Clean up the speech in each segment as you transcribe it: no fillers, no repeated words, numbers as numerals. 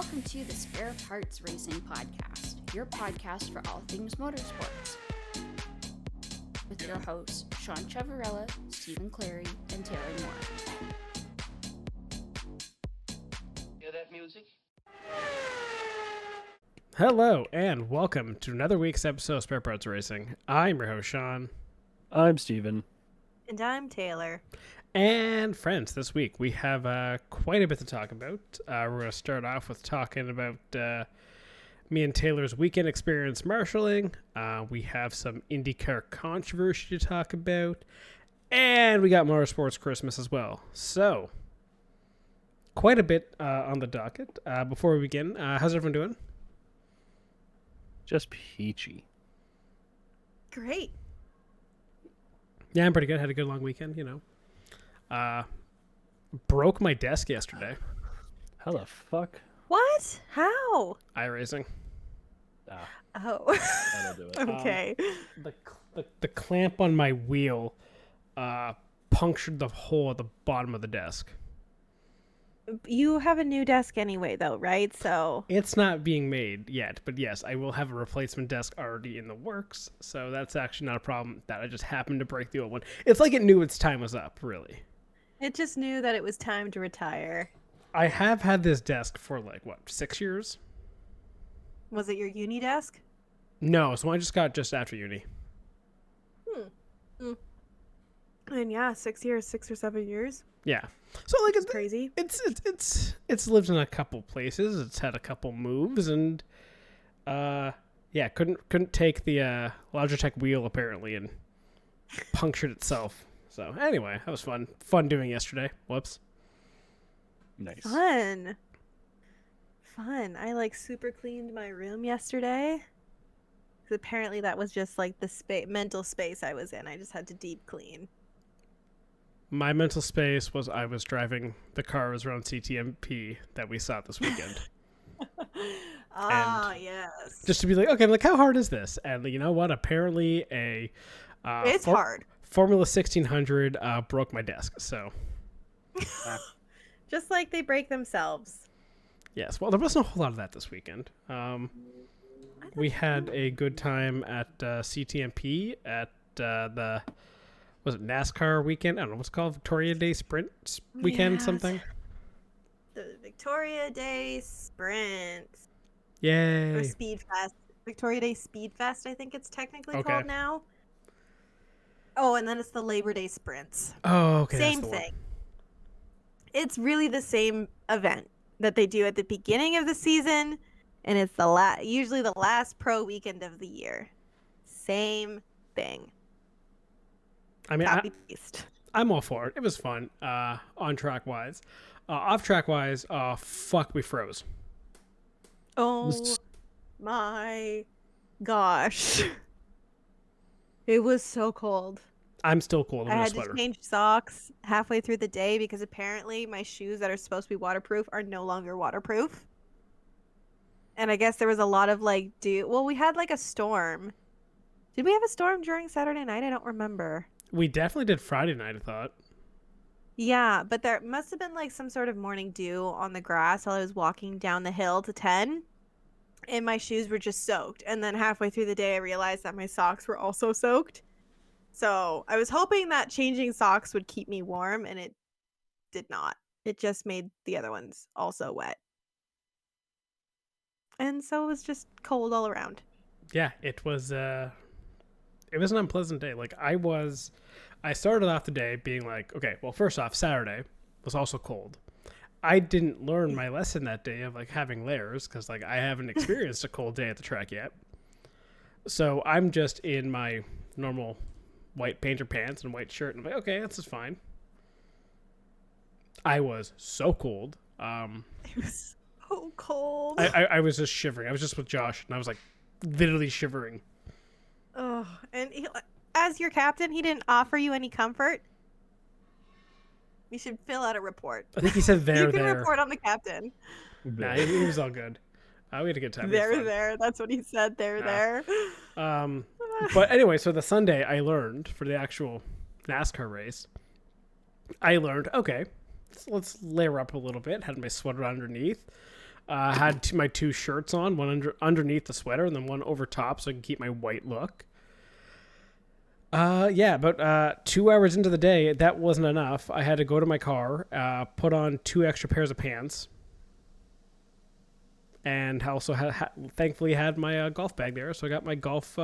Welcome to the Spare Parts Racing Podcast, your podcast for all things motorsports. With your hosts, Sean Chavarella, Stephen Clary, and Taylor Moore. Hear that music? Hello, and welcome to another week's episode of Spare Parts Racing. I'm your host, Sean. I'm Steven. And I'm Taylor. And friends, this week we have quite a bit to talk about. We're going to start off with talking about me and Taylor's weekend experience marshalling. We have some IndyCar controversy to talk about. And we got Motorsports Christmas as well. So, quite a bit on the docket. Before we begin, how's everyone doing? Just peachy. Great. Yeah, I'm pretty good. Had a good long weekend, broke my desk yesterday. How the fuck? What? How? iRacing. Oh. That'll do it. Okay. The clamp on my wheel punctured the hole at the bottom of the desk. You have a new desk anyway, though, right? So It's not being made yet, but yes, I will have a replacement desk already in the works, so that's actually not a problem. That I just happened to break the old one. It's like it knew its time was up, really. it just knew that it was time to retire. I have had this desk for 6 years? Was it your uni desk? No, so I just got just after uni. And yeah, 6 years, 6 or 7 years. Yeah. So it's Crazy. It's lived in a couple places. It's had a couple moves, and couldn't take the Logitech wheel apparently and punctured itself. So anyway, that was fun doing yesterday. Whoops. Nice. Fun. I super cleaned my room yesterday. 'Cause apparently that was just the mental space I was in. I just had to deep clean. My mental space was I was driving the cars around CTMP that we saw this weekend. Yes. Just to be like, how hard is this? And you know what? Apparently It's hard. Formula 1600 broke my desk. So Just like they break themselves. yes, well, there wasn't a whole lot of that this weekend. We had a good time at CTMP at was it NASCAR weekend? I don't know what's it called, Victoria Day Sprint weekend, Yes. something. The Victoria Day Sprint. Or Yay! Speed Fest. Victoria Day Speed Fest, I think it's technically Okay. called now. Oh, and then it's the Labor Day Sprints. Oh, okay. Same that's the one. thing. It's really the same event that they do at the beginning of the season, and it's usually the last pro weekend of the year. Same thing. I mean, Copy paste. I'm all for it. It was fun. On track wise, off track wise, fuck, we froze. Oh my gosh. It was so cold. I'm still cold. I'm I in a had sweater. to change socks halfway through the day because apparently my shoes that are supposed to be waterproof are no longer waterproof. And I guess there was a lot of well, we had a storm. Did we have a storm during Saturday night? I don't remember. We definitely did Friday night, I thought. Yeah, but there must have been some sort of morning dew on the grass while I was walking down the hill to 10. And my shoes were just soaked. And then halfway through the day, I realized that my socks were also soaked. So I was hoping that changing socks would keep me warm, and it did not. It just made the other ones also wet. And so it was just cold all around. Yeah, it was an unpleasant day. I started off the day being okay, well, first off, Saturday was also cold. I didn't learn my lesson that day of having layers because I haven't experienced a cold day at the track yet. So I'm just in my normal white painter pants and white shirt, and I'm okay, this is fine. I was so cold. It was so cold. I was just shivering. I was just with Josh, and I was literally shivering. Oh, and as your captain, he didn't offer you any comfort? You should fill out a report. I think he said there. You can report on the captain. Nah, he was all good. We had a good time. It was fun. There. That's what he said. There. But anyway, so the Sunday I learned for the actual NASCAR race, I learned, okay, let's layer up a little bit. Had my sweater underneath. I had my 2 shirts on, one underneath the sweater and then one over top so I can keep my white look. About 2 hours into the day, that wasn't enough. I had to go to my car, put on 2 extra pairs of pants, and also thankfully had my golf bag there. So I got my golf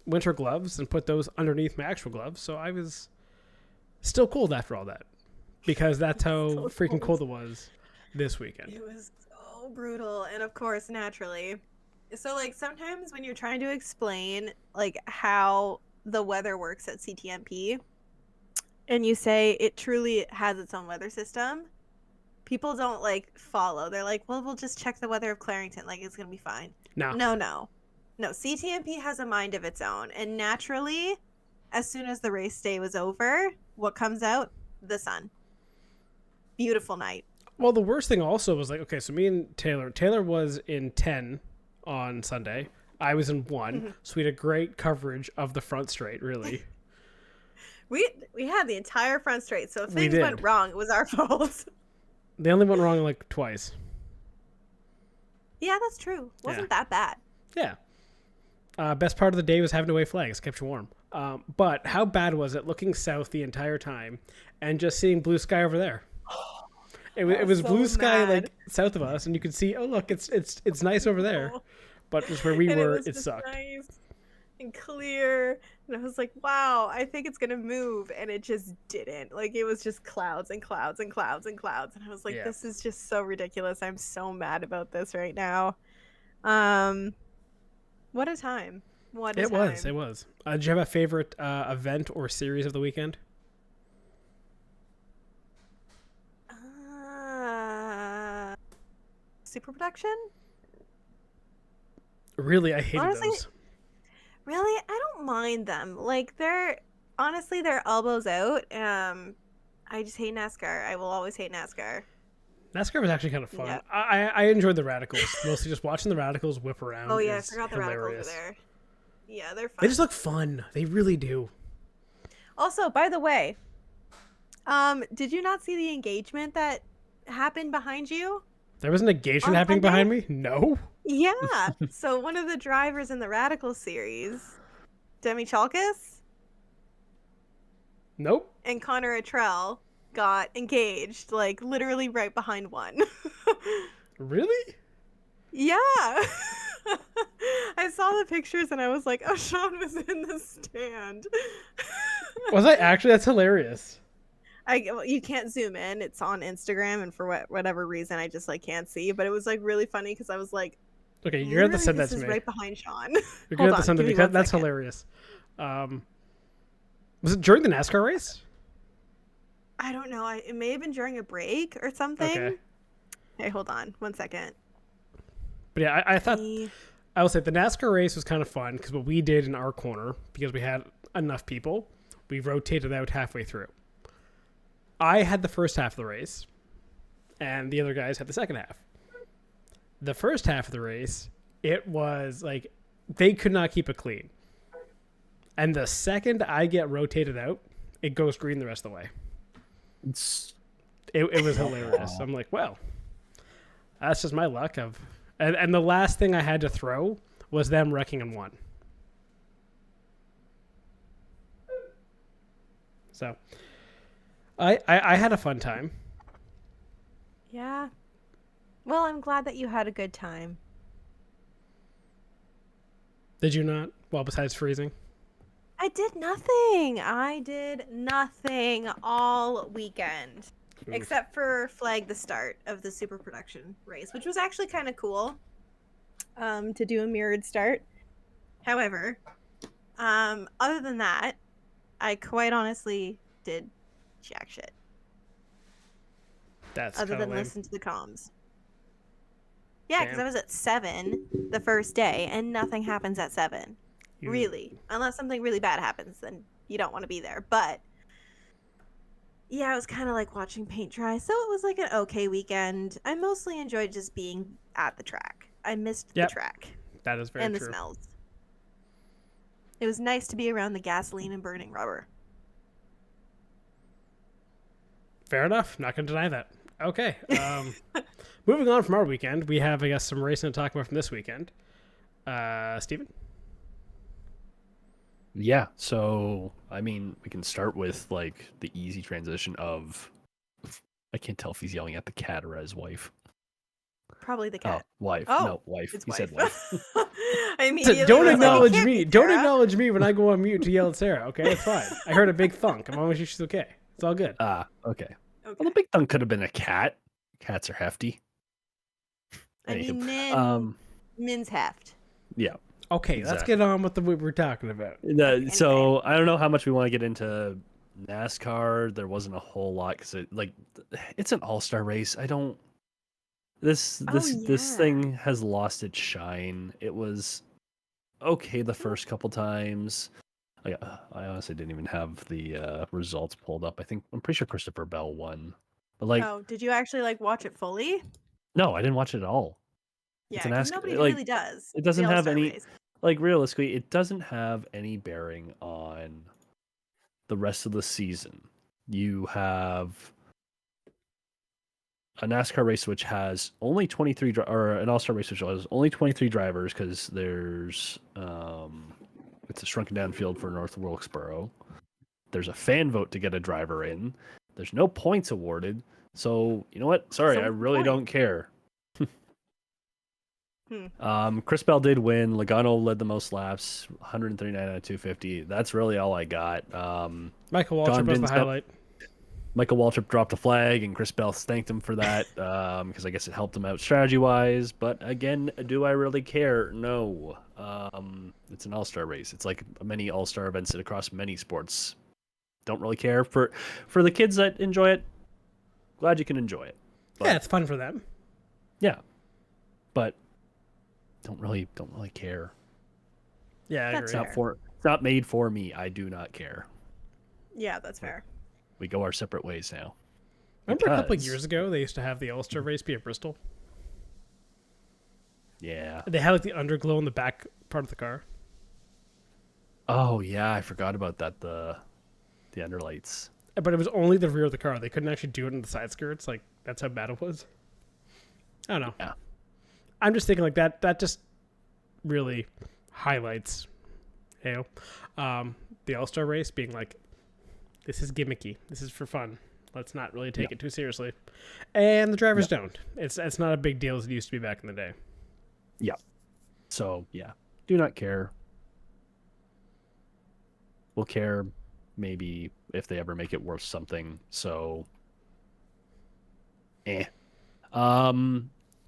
winter gloves and put those underneath my actual gloves. So I was still cold after all that, because that's how So freaking cold it was this weekend. It was so brutal, and of course, naturally. So, like, sometimes when you're trying to explain, like, how the weather works at CTMP, and you say it truly has its own weather system, people don't, like, follow. They're like, well, we'll just check the weather of Clarington. Like, it's going to be fine. No. CTMP has a mind of its own, and naturally, as soon as the race day was over, what comes out? The sun. Beautiful night. Well, the worst thing also was, like, okay, so me and Taylor was in 10 on Sunday. I was in 1, so we had a great coverage of the front straight, really. We had the entire front straight, so if things went wrong, it was our fault. They only went wrong like twice. Yeah, that's true. Wasn't that bad. Yeah. Best part of the day was having to wave flags. Kept you warm. But how bad was it looking south the entire time and just seeing blue sky over there? It was so blue sky like south of us, and you could see, oh look, it's nice over there. But just where we were, it sucked. Nice and clear, and I was like, wow, I think it's gonna move, and it just didn't. Like, it was just clouds and clouds and clouds and clouds, and I was like, this is just so ridiculous. I'm so mad about this right now. What a time! It was. Did you have a favorite event or series of the weekend? Super production? Really, I hated those. Really, I don't mind them. Like, they're elbows out. I just hate NASCAR. I will always hate NASCAR. NASCAR was actually kind of fun. Yeah. I enjoyed the radicals. Mostly just watching the radicals whip around. Oh yeah, I forgot the radicals were there. Yeah, they're fun. They just look fun. They really do. Also, by the way, did you not see the engagement that happened behind you? There was an engagement happening behind me? No. Yeah. So one of the drivers in the Radical series, Demi Chalkis. Nope. And Connor Attrell got engaged, like, literally right behind one. Really? Yeah. I saw the pictures and I was like, oh, Sean was in the stand. Was I actually? That's hilarious. You can't zoom in. It's on Instagram, and for whatever reason, I just, like, can't see. But it was, like, really funny because I was like, okay, you're going to have to send that to me. This is right behind Sean. You're going to have to send it because that's hilarious. Was it during the NASCAR race? I don't know. It may have been during a break or something. Okay. Hey, hold on. 1 second. But yeah, I thought, I will say the NASCAR race was kind of fun because what we did in our corner, because we had enough people, we rotated out halfway through. I had the first half of the race, and the other guys had the second half. The first half of the race, it was like they could not keep it clean. And the second I get rotated out, it goes green the rest of the way. It was hilarious. I'm like, well, that's just my luck. And the last thing I had to throw was them wrecking in one. So I had a fun time. Yeah. Well, I'm glad that you had a good time. Did you not? Well, besides freezing? I did nothing. All weekend. Oof. Except for flag the start of the super production race, which was actually kind of cool to do a mirrored start. However, other than that, I quite honestly did jack shit. That's other than lame. listen to the comms. Yeah, because I was at 7 the first day, and nothing happens at 7. Really. Unless something really bad happens, then you don't want to be there. But yeah, I was kind of like watching paint dry, so it was like an okay weekend. I mostly enjoyed just being at the track. I missed the track. That is very true. And the smells. It was nice to be around the gasoline and burning rubber. Fair enough. Not going to deny that. Okay. Moving on from our weekend, we have, I guess, some racing to talk about from this weekend. Steven? Yeah, so I mean, we can start with like the easy transition of I can't tell if he's yelling at the cat or at his wife. Probably the Oh, cat. wife. Oh, No, wife. It's He said wife. I immediately Don't was like, it acknowledge can't me. be Don't Sarah. acknowledge me when I go on mute to yell at Sarah, okay? It's fine. I heard a big thunk. I'm always sure she's okay. It's all good. Okay. Okay. Well, the big thunk could have been a cat. Cats are hefty. I mean, Anywho, Min's heft. yeah. Okay, let's exactly. get on with what we're talking about. So I don't know how much we want to get into NASCAR. There wasn't a whole lot because it's an all-star race. I don't. This yeah. thing has lost its shine. It was okay the first couple times. I honestly didn't even have the results pulled up. I'm pretty sure Christopher Bell won. But Oh, did you actually watch it fully? no, I didn't watch it at all. Yeah, It's an because ask. nobody really does. It doesn't the have All-Star any. race. Realistically, it doesn't have any bearing on the rest of the season. You have a NASCAR race which has only 23 or an All-Star race which has only 23 drivers because there's it's a shrunken down field for North Wilkesboro. There's a fan vote to get a driver in. There's no points awarded. So, you know what? Sorry, So I what's the really point? don't care. Chris Bell did win. Logano led the most laps, 139 out of 250. That's really all I got. Michael John Waltrip was the Din's up. highlight. Michael Waltrip dropped a flag, and Chris Bell thanked him for that because I guess it helped him out strategy-wise. But again, do I really care? No. It's an all-star race. It's like many all-star events across many sports. Don't really care. For the kids that enjoy it, glad you can enjoy it. But, Yeah, it's fun for them. yeah. But don't really care. Yeah, I That's agree. fair. It's not made for me. I do not care. Yeah, that's fair. We go our separate ways now. Remember a couple of Because- years ago, they used to have the All-Star race be at Bristol? Yeah. They had like the underglow in the back part of the car. Oh yeah, I forgot about that. The underlights. But it was only the rear of the car. They couldn't actually do it in the side skirts. Like, that's how bad it was. I don't know. Yeah. I'm just thinking like that just really highlights, the All-Star race being like, this is gimmicky. This is for fun. Let's not really take it too seriously. And the drivers don't. It's not a big deal as it used to be back in the day. Yeah. So yeah, do not care. We'll care maybe if they ever make it worth something. So,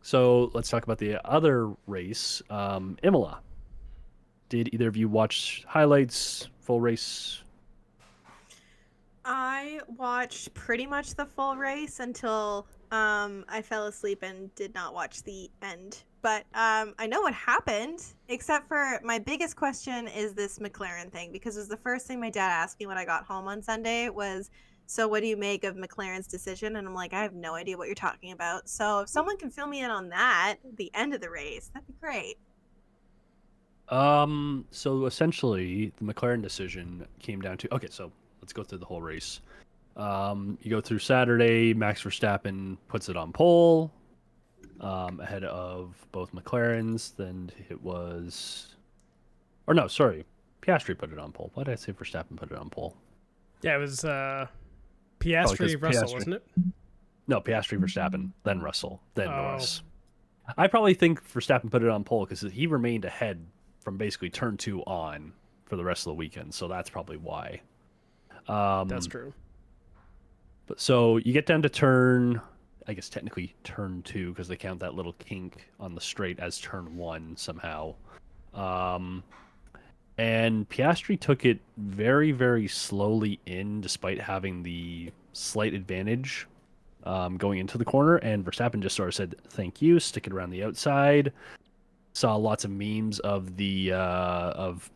So let's talk about the other race, Imola. Did either of you watch highlights, full race? I watched pretty much the full race until I fell asleep and did not watch the end. But I know what happened, except for my biggest question is this McLaren thing, because it was the first thing my dad asked me when I got home on Sunday was, so what do you make of McLaren's decision? And I'm like, I have no idea what you're talking about. So if someone can fill me in on that, the end of the race, that'd be great. So essentially, the McLaren decision came down to, okay, so let's go through the whole race. You go through Saturday, Max Verstappen puts it on pole, ahead of both McLarens. Then it was, or no, sorry, Piastri put it on pole. Why did I say Verstappen put it on pole? Yeah, it was Piastri, Russell, Piastri. wasn't it? No, Piastri, Verstappen, then Russell, then Oh. Norris. I probably think Verstappen put it on pole because he remained ahead from basically turn 2 on for the rest of the weekend. So that's probably why. That's true. But so you get down to turn, I guess technically turn 2 because they count that little kink on the straight as turn 1 somehow. And Piastri took it very, very slowly in despite having the slight advantage going into the corner. And Verstappen just sort of said, thank you, stick it around the outside. Saw lots of memes of the of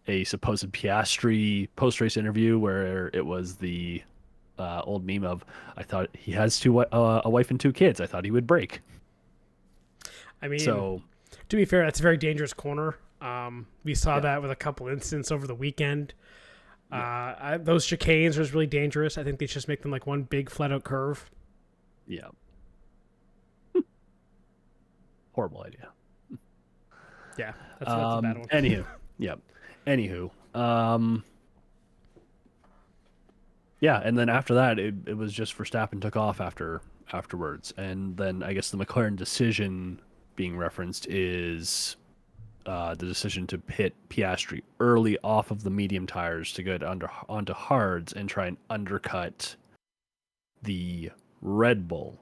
a supposed Piastri post-race interview where it was the old meme of, I thought he has a wife and 2 kids. I thought he would break. I mean, So, to be fair, that's a very dangerous corner. We saw that with a couple incidents over the weekend. Those chicanes are really dangerous. I think they just make them like one big flat out curve. Yeah. Horrible idea. Yeah, that's a bad one. Anywho, yep. Anywho, yeah, and then after that, it was just Verstappen took off afterwards, and then I guess the McLaren decision being referenced is the decision to hit Piastri early off of the medium tires to get onto hards and try and undercut the Red Bull.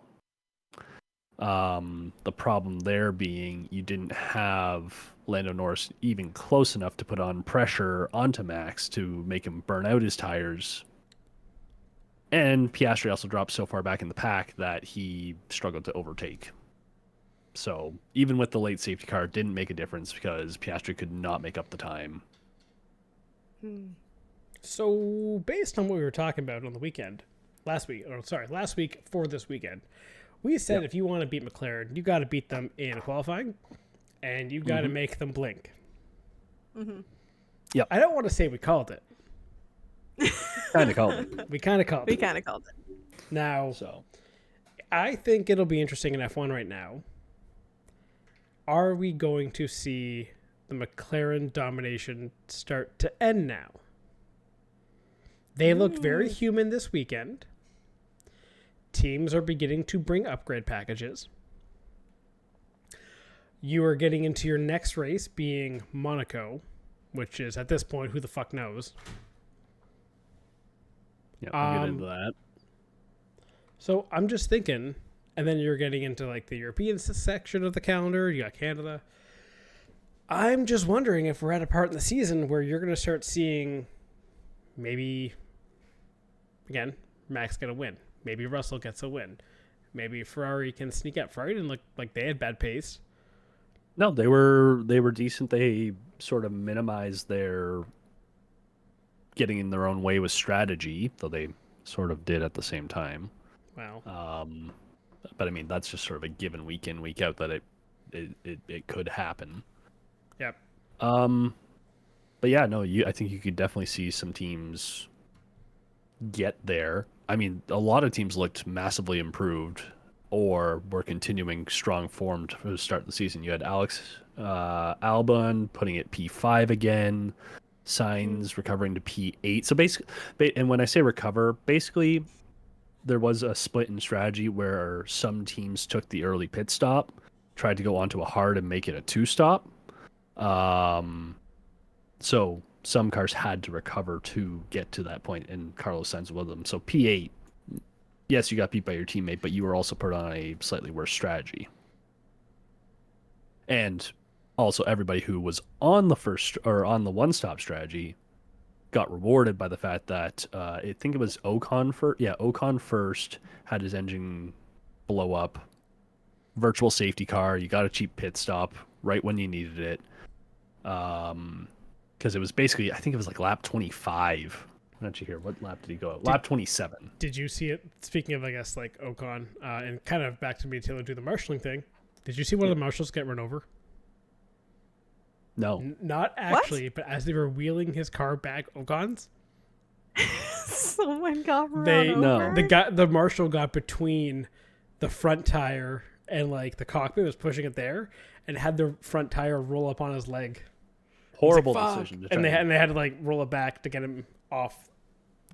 The problem there being you didn't have Lando Norris even close enough to put on pressure onto Max to make him burn out his tires. And Piastri also dropped so far back in the pack that he struggled to overtake. So even with the late safety car, it didn't make a difference because Piastri could not make up the time. So based on what we were talking about on the weekend, last week for this weekend, we said if you want to beat McLaren, you got to beat them in qualifying, and you got to make them blink. Yep. I don't want to say we called it. Kind of called it. We kind of called it. Now, I think it'll be interesting in F1 right now. Are we going to see the McLaren domination start to end now? They looked very human this weekend. Teams are beginning to bring upgrade packages. You are getting into your next race being Monaco, which is at this point, who the fuck knows? Yeah, we'll get into that. So I'm just thinking, and then you're getting into like the European section of the calendar. You got Canada. I'm just wondering if we're at a part in the season where you're going to start seeing maybe, again, Max get a win. Maybe Russell gets a win. Maybe Ferrari can sneak up. Ferrari didn't look like they had bad pace. No, they were decent. They sort of minimized their getting in their own way with strategy, though they sort of did at the same time. Wow. But I mean, that's just sort of a given week in, week out that it could happen. Yep. But yeah, no, I think you could definitely see some teams get there. I mean, a lot of teams looked massively improved or were continuing strong form to start the season. You had Alex Albon putting it P5 again, Sainz recovering to P8. So basically, and when I say recover, basically there was a split in strategy where some teams took the early pit stop, tried to go onto a hard and make it a 2-stop. So some cars had to recover to get to that point, and Carlos Sainz was one of them. So P8, yes, you got beat by your teammate, but you were also put on a slightly worse strategy. And also everybody who was on the first or on the one-stop strategy got rewarded by the fact that I think it was Ocon first. Yeah, Ocon first had his engine blow up. Virtual safety car. You got a cheap pit stop right when you needed it. Because it was basically, I think it was like lap 25. Why don't you hear? What lap did he go at? Lap 27. Did you see it? Speaking of, I guess, like Ocon, and kind of back to me, Taylor, do the marshalling thing. Did you see one of the marshals get run over? No. Not actually, but as they were wheeling his car back, Ocon's, someone got run over. The marshal got between the front tire and like the cockpit, was pushing it there, and had the front tire roll up on his leg. Horrible like, decision. And they had to like roll it back to get him off,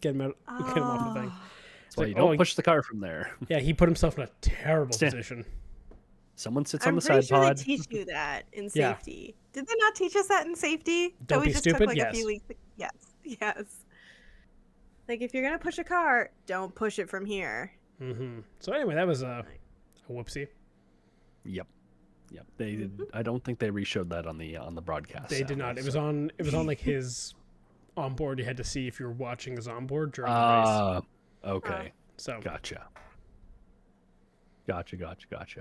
get him off the thing. That's why you don't push the car from there. Yeah, he put himself in a terrible position. Someone sits on the I'm side pretty sure pod. they teach you that in safety. Did they not teach us that in safety? Don't that we be just stupid. Took, like, Yes. A few weeks. Yes. Like if you're gonna push a car, don't push it from here. Mm-hmm. So anyway, that was a whoopsie. Yep. They did. I don't think they re-showed that on the broadcast. They did not. It was on like his onboard. You had to see if you were watching his onboard during the race. Okay. So Gotcha.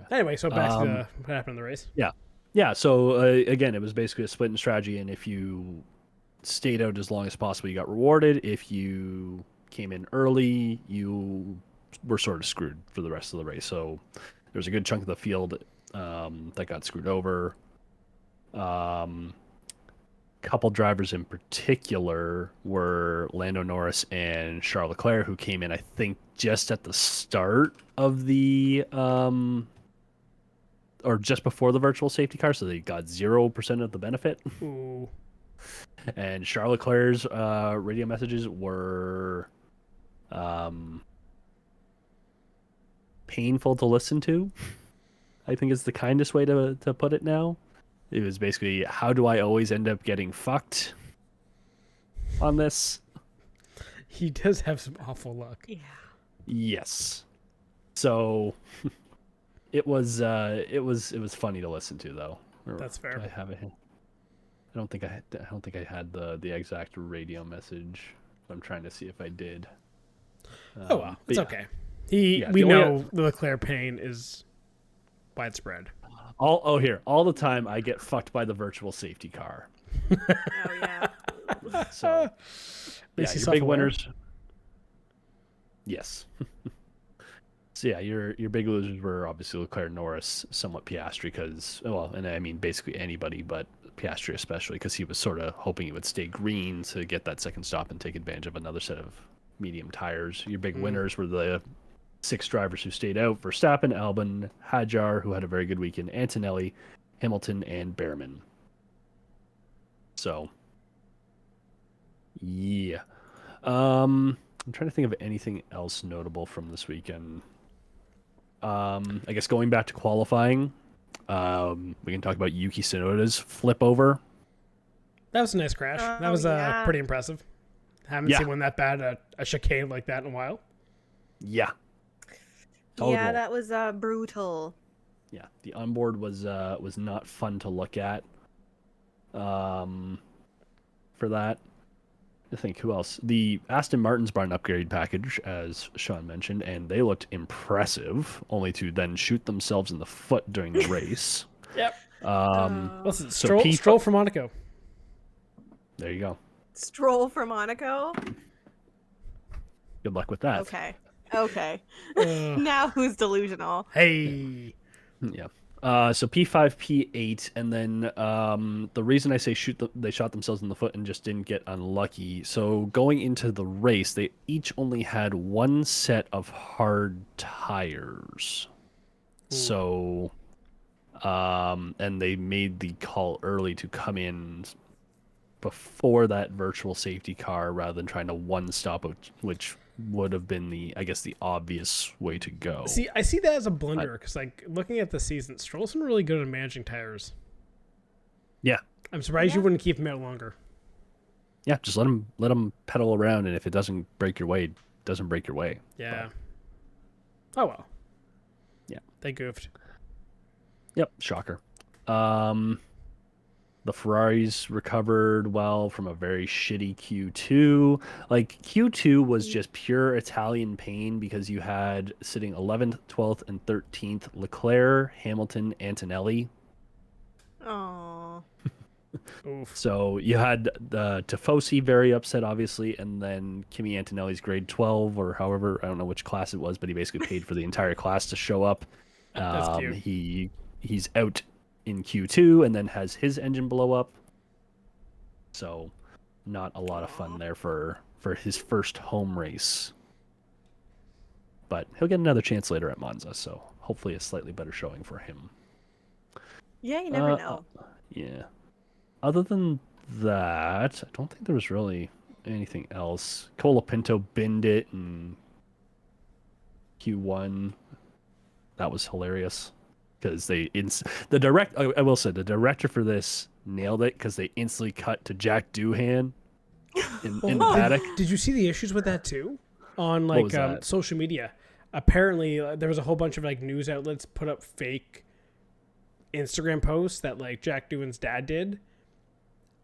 Anyway, so back to what happened in the race. Yeah. So again, it was basically a split in strategy, and if you stayed out as long as possible, you got rewarded. If you came in early, you were sort of screwed for the rest of the race. So there was a good chunk of the field that got screwed over. couple drivers in particular were Lando Norris and Charles Leclerc, who came in, I think, just at the start of the or just before the virtual safety car, so they got 0% of the benefit. Ooh. And Charles Leclerc's radio messages were painful to listen to, I think is the kindest way to put it now. It was basically, how do I always end up getting fucked on this? He does have some awful luck. Yeah. Yes. So it was funny to listen to, though. That's fair. I have it. I don't think I had the exact radio message. I'm trying to see if I did. Oh well, it's yeah. okay. Yeah, we the know only- the Leclerc pain is widespread. All the time I get fucked by the virtual safety car. Oh yeah. So Makes you your big self-aware. winners. Yes. So yeah, your big losers were obviously Leclerc, Norris, somewhat Piastri, because and I mean basically anybody, but Piastri especially, because he was sort of hoping he would stay green to get that second stop and take advantage of another set of medium tires. Your big winners were the 6 drivers who stayed out: Verstappen, Albon, Hadjar, who had a very good weekend, Antonelli, Hamilton, and Behrman. So yeah. I'm trying to think of anything else notable from this weekend. I guess going back to qualifying, we can talk about Yuki Tsunoda's flip over. That was a nice crash. That Oh, was yeah. pretty impressive. Haven't Yeah. seen one that bad, a chicane like that in a while. Yeah. Solid Yeah, roll. that was brutal. Yeah, the onboard was not fun to look at. For that, I think who else? The Aston Martins brought an upgrade package, as Sean mentioned, and they looked impressive, only to then shoot themselves in the foot during the race. Yep. Listen, So Stroll for Monaco. There you go. Stroll for Monaco. Good luck with that. Okay. Uh, Now who's delusional? hey. Yeah. So P5, P8, and then the reason I say they shot themselves in the foot and just didn't get unlucky. So going into the race, they each only had one set of hard tires. Ooh. So, and they made the call early to come in before that virtual safety car rather than trying to one stop, which would have been the obvious way to go. See, I see that as a blunder because, like, looking at the season, Stroll's been really good at managing tires. Yeah. I'm surprised you wouldn't keep him out longer. Yeah, just let them pedal around, and if it doesn't break your way, it doesn't break your way. Yeah. Oh well. Yeah. They goofed. Yep, shocker. The Ferraris recovered well from a very shitty Q2. Like, Q2 was just pure Italian pain because you had sitting 11th, 12th, and 13th Leclerc, Hamilton, Antonelli. Oh. Oof. So you had Tifosi very upset, obviously, and then Kimi Antonelli's grade 12, or however, I don't know which class it was, but he basically paid for the entire class to show up. That's cute. He's out in Q2 and then has his engine blow up. So not a lot of fun there for his first home race. But he'll get another chance later at Monza, so hopefully a slightly better showing for him. Yeah, you never know. Yeah. Other than that, I don't think there was really anything else. Colapinto binned it in Q1. That was hilarious because I will say the director for this nailed it because they instantly cut to Jack Doohan in the paddock. Did you see the issues with that too? On What like was that? social media, apparently there was a whole bunch of like news outlets put up fake Instagram posts that like Jack Doohan's dad did,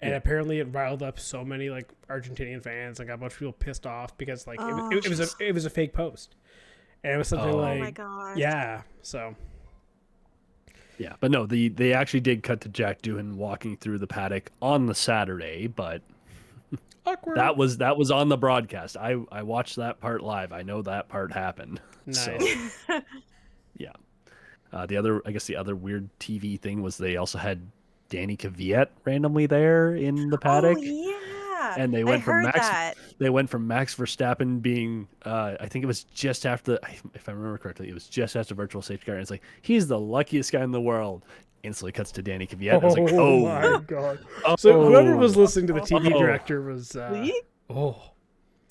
and apparently it riled up so many like Argentinian fans. Like, got a bunch of people pissed off because like it was a fake post, and it was something Oh like my god. yeah. So Yeah, but no, they actually did cut to Jack Doohan walking through the paddock on the Saturday, but awkward. that was on the broadcast. I watched that part live. I know that part happened. Nice. So, yeah. The other weird TV thing was they also had Danny Kvyat randomly there in the paddock. Oh yeah, And they I went from heard Max. that. They went from Max Verstappen being, I think it was just after, if I remember correctly, it was just after virtual safety car. And it's like, he's the luckiest guy in the world. Instantly cuts to Danny Kvyat. I was like, oh my god! So whoever was listening to the TV director was,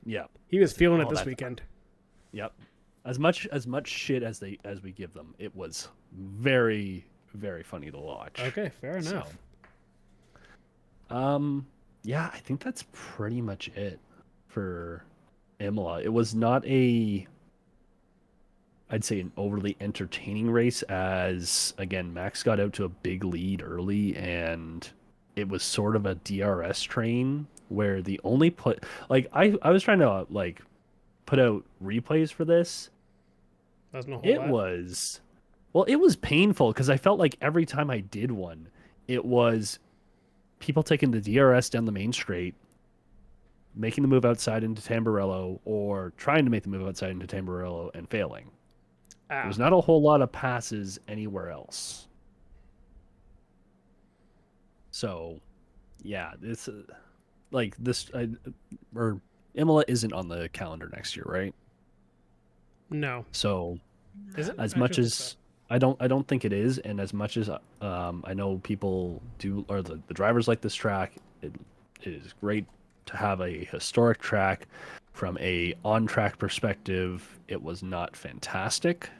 yeah, he was feeling it Oh, this that- weekend. yep. As much shit as we give them, it was very, very funny to watch. Okay, fair enough. Yeah, I think that's pretty much it for Imola. It was not I'd say an overly entertaining race, as again, Max got out to a big lead early and it was sort of a DRS train where the only I was trying to put out replays for this. Wasn't a whole It lot. was it was painful because I felt like every time I did one, it was people taking the DRS down the main straight, making the move outside into Tamburello, or trying to make the move outside into Tamburello and failing. There's not a whole lot of passes anywhere else. So, yeah, it's or Imola isn't on the calendar next year, right? No. So, Is it? as I much don't think as so. I don't think it is, and as much as I know people do, or the drivers like this track, it is great to have a historic track. From a on-track perspective, it was not fantastic.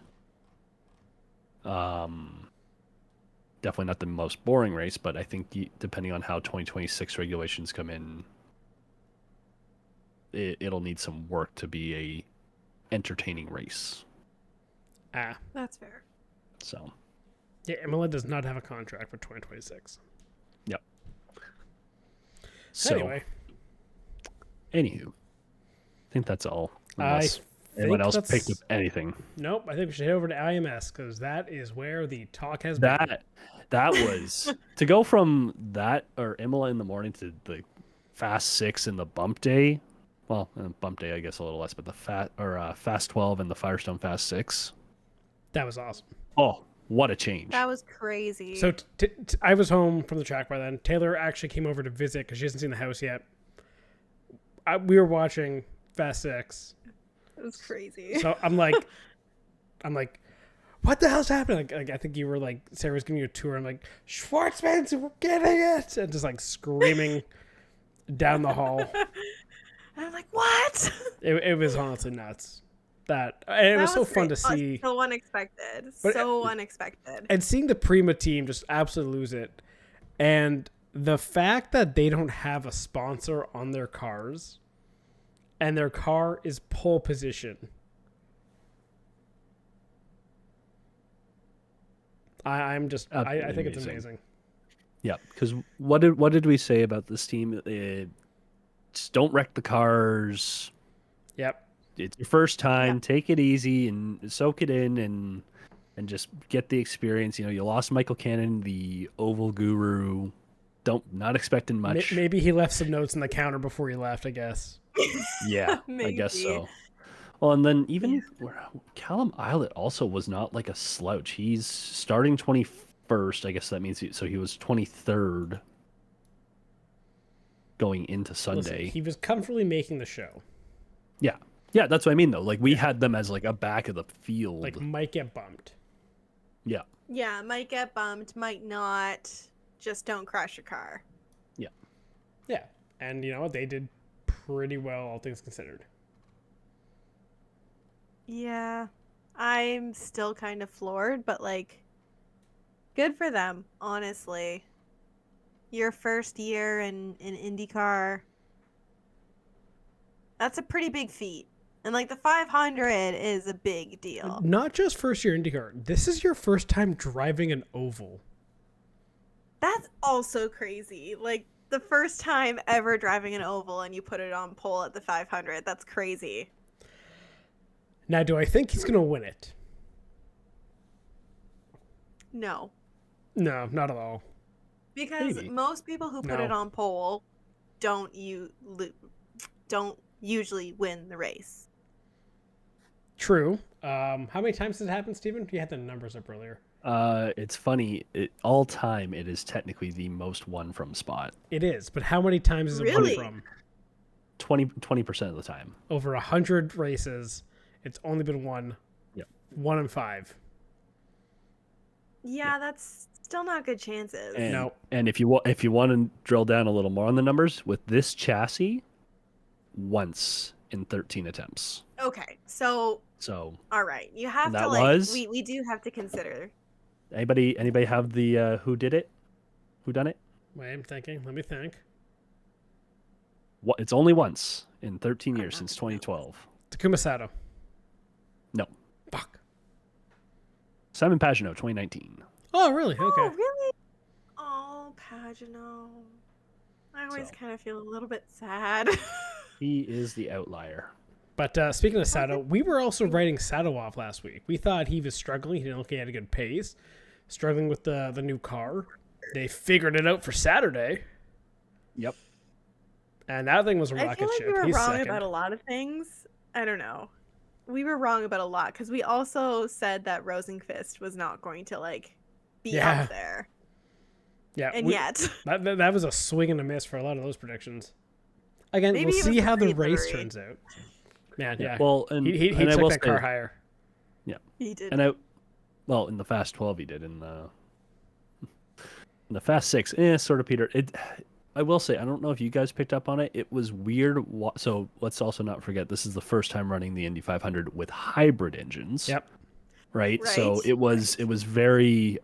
Definitely not the most boring race, but I think depending on how 2026 regulations come in, it'll need some work to be a entertaining race. That's fair. So, Yeah, Imola does not have a contract for 2026. yep. So, anywho, I think that's all. Unless anyone else picked up anything. Nope, I think we should head over to IMS because that is where the talk has been. That was to go from that or Imola in the morning to the Fast 6 and the Bump Day. Well, Bump Day I guess a little less, but the Fast 12 and the Firestone Fast 6. That was awesome. Oh, what a change! That was crazy. So I was home from the track by then. Taylor actually came over to visit because she hasn't seen the house yet. We were watching Fast 6. It was crazy. So I'm like, what the hell's happening? Like I think you were like, Sarah was giving you a tour. I'm like, Schwartzmans, we're getting it, and just like screaming down the hall. And I'm like, what? It was honestly nuts. It was so fun to see. So unexpected. But so unexpected. And seeing the Prima team just absolutely lose it, and the fact that they don't have a sponsor on their cars, and their car is pole position. I'm just I think it's amazing. Yeah, because what did we say about this team? Just don't wreck the cars. Yep. It's your first time. Yeah. Take it easy and soak it in and just get the experience. You know, you lost Michael Cannon, the oval guru. Not expecting much. Maybe he left some notes on the counter before he left, I guess. Yeah, I guess so. Well, and then even Callum Islet also was not like a slouch. He's starting 21st. I guess that means he was 23rd going into Sunday. Listen, he was comfortably making the show. Yeah. Yeah, that's what I mean, though. Like, we had them as, like, a back of the field. Like, might get bumped. Yeah. Yeah, might get bumped, might not. Just don't crash your car. Yeah. Yeah. And, you know, they did pretty well, all things considered. Yeah. I'm still kind of floored, but, like, good for them, honestly. Your first year in IndyCar, that's a pretty big feat. And, like, the 500 is a big deal. Not just first year IndyCar. This is your first time driving an oval. That's also crazy. Like, the first time ever driving an oval and you put it on pole at the 500. That's crazy. Now, do I think he's going to win it? No. No, not at all. Because Maybe. most people who put it on pole don't usually win the race. True. How many times has it happened, Steven? You had the numbers up earlier. It's funny. All time, it is technically the most won from spot. It is, but how many times is it won Really? from? 20% of the time. Over 100 races, it's only been won. Yep. 1 in 5. Yeah, that's still not good chances. And, No. And if you want to drill down a little more on the numbers, with this chassis, once in 13 attempts. Okay, so all right, you have that to was- we do have to consider. Anybody have the who did it? Who done it? Wait, I'm thinking. Let me think. It's only once in 13 I'm years not since gonna know. 2012. Takuma Sato. No. Fuck. Simon Pagenaud, 2019. Oh, really? Okay. Oh, really? Oh, Pagano. I always So. kind of feel a little bit sad. He is the outlier. But speaking of Sato, we were also writing Sato off last week. We thought he was struggling. He didn't look like he had a good pace. Struggling with the new car. They figured it out for Saturday. Yep. And that thing was a I rocket feel like ship. we were He's wrong second. about a lot of things. I don't know. We were wrong about a lot because we also said that Rosenqvist was not going to be Yeah. up there, Yeah. and yet That was a swing and a miss for a lot of those predictions. Again, Maybe we'll it was see the how the free race livery. turns out. Man, Yeah. yeah. Well, and he and I took will that say, car higher. he did. And in the Fast 12 he did. In the Fast 6, sort of Peter. I will say, I don't know if you guys picked up on it. It was weird. So let's also not forget, this is the first time running the Indy 500 with hybrid engines. Yep. Right. So Right. it was very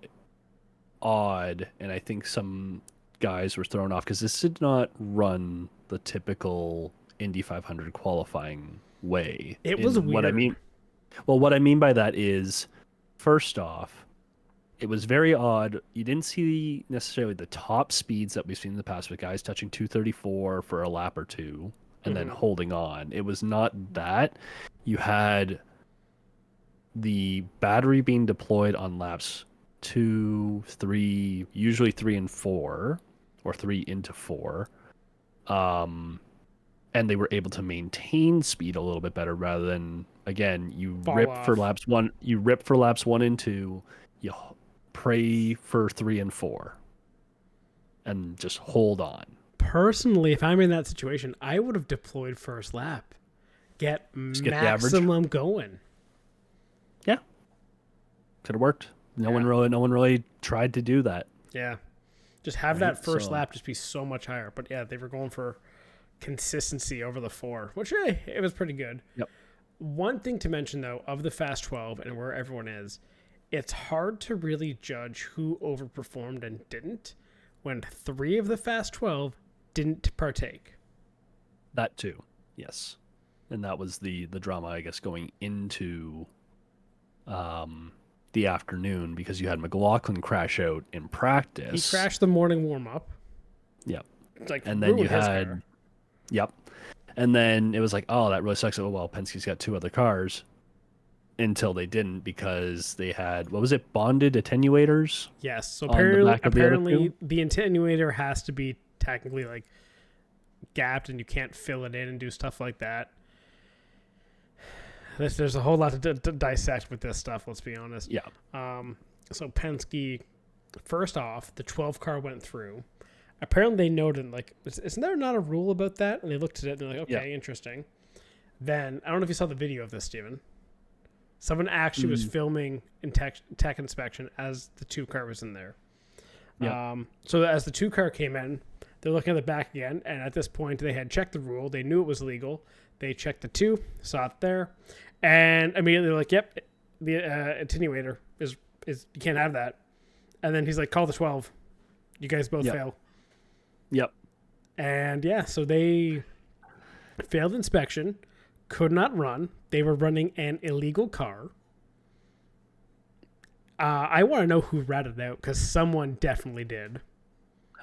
odd, and I think some guys were thrown off because this did not run the typical Indy 500 qualifying way. It was And what I weird. mean, what I mean by that is, first off, it was very odd. You didn't see necessarily the top speeds that we've seen in the past with guys touching 234 for a lap or two and then Mhm. holding on. It was not that. You had the battery being deployed on laps 2, 3, usually 3 and 4, or 3 into 4. And they were able to maintain speed a little bit better rather than, again, you Fall rip off. for laps 1 and 2, you pray for 3 and 4 and just hold on. Personally, if I'm in that situation, I would have deployed first lap. Get get the average. maximum going. Yeah. Could have worked. No one really tried to do that. Yeah. Just have Right, that first so- lap just be so much higher. But yeah, they were going for consistency over the 4, which it was pretty good. Yep. One thing to mention, though, of the Fast 12 and where everyone is, it's hard to really judge who overperformed and didn't when 3 of the Fast 12 didn't partake. That too. Yes. And that was the drama, I guess, going into the afternoon, because you had McLaughlin crash out in He practice. crashed the morning warm-up. Yep. Like, And then you ruined his had car. Yep. And then it was like, oh, that really sucks. Oh, well, Penske's got 2 other cars, until they didn't, because they had, what was it, bonded attenuators? Yes. So on the back of the other apparently two? the attenuator has to be technically gapped, and you can't fill it in and do stuff like that. There's a whole lot to dissect with this stuff, let's be honest. Yeah. So Penske, first off, the 12 car went through. Apparently they noted, isn't there not a rule about that? And they looked at it and they're like, okay, interesting. Then, I don't know if you saw the video of this, Steven. Someone actually was filming in tech inspection as the 2 car was in there. Yeah. So as the 2 car came in, they're looking at the back again, and at this point they had checked the rule. They knew it was legal. They checked the 2, saw it there, and immediately they're like, "Yep, the attenuator is you can't have that." And then he's like, "Call the 12. You guys both Yep. fail." Yep. And yeah, so they failed inspection, could not run. They were running an illegal car. I want to know who ratted it out, because someone definitely did.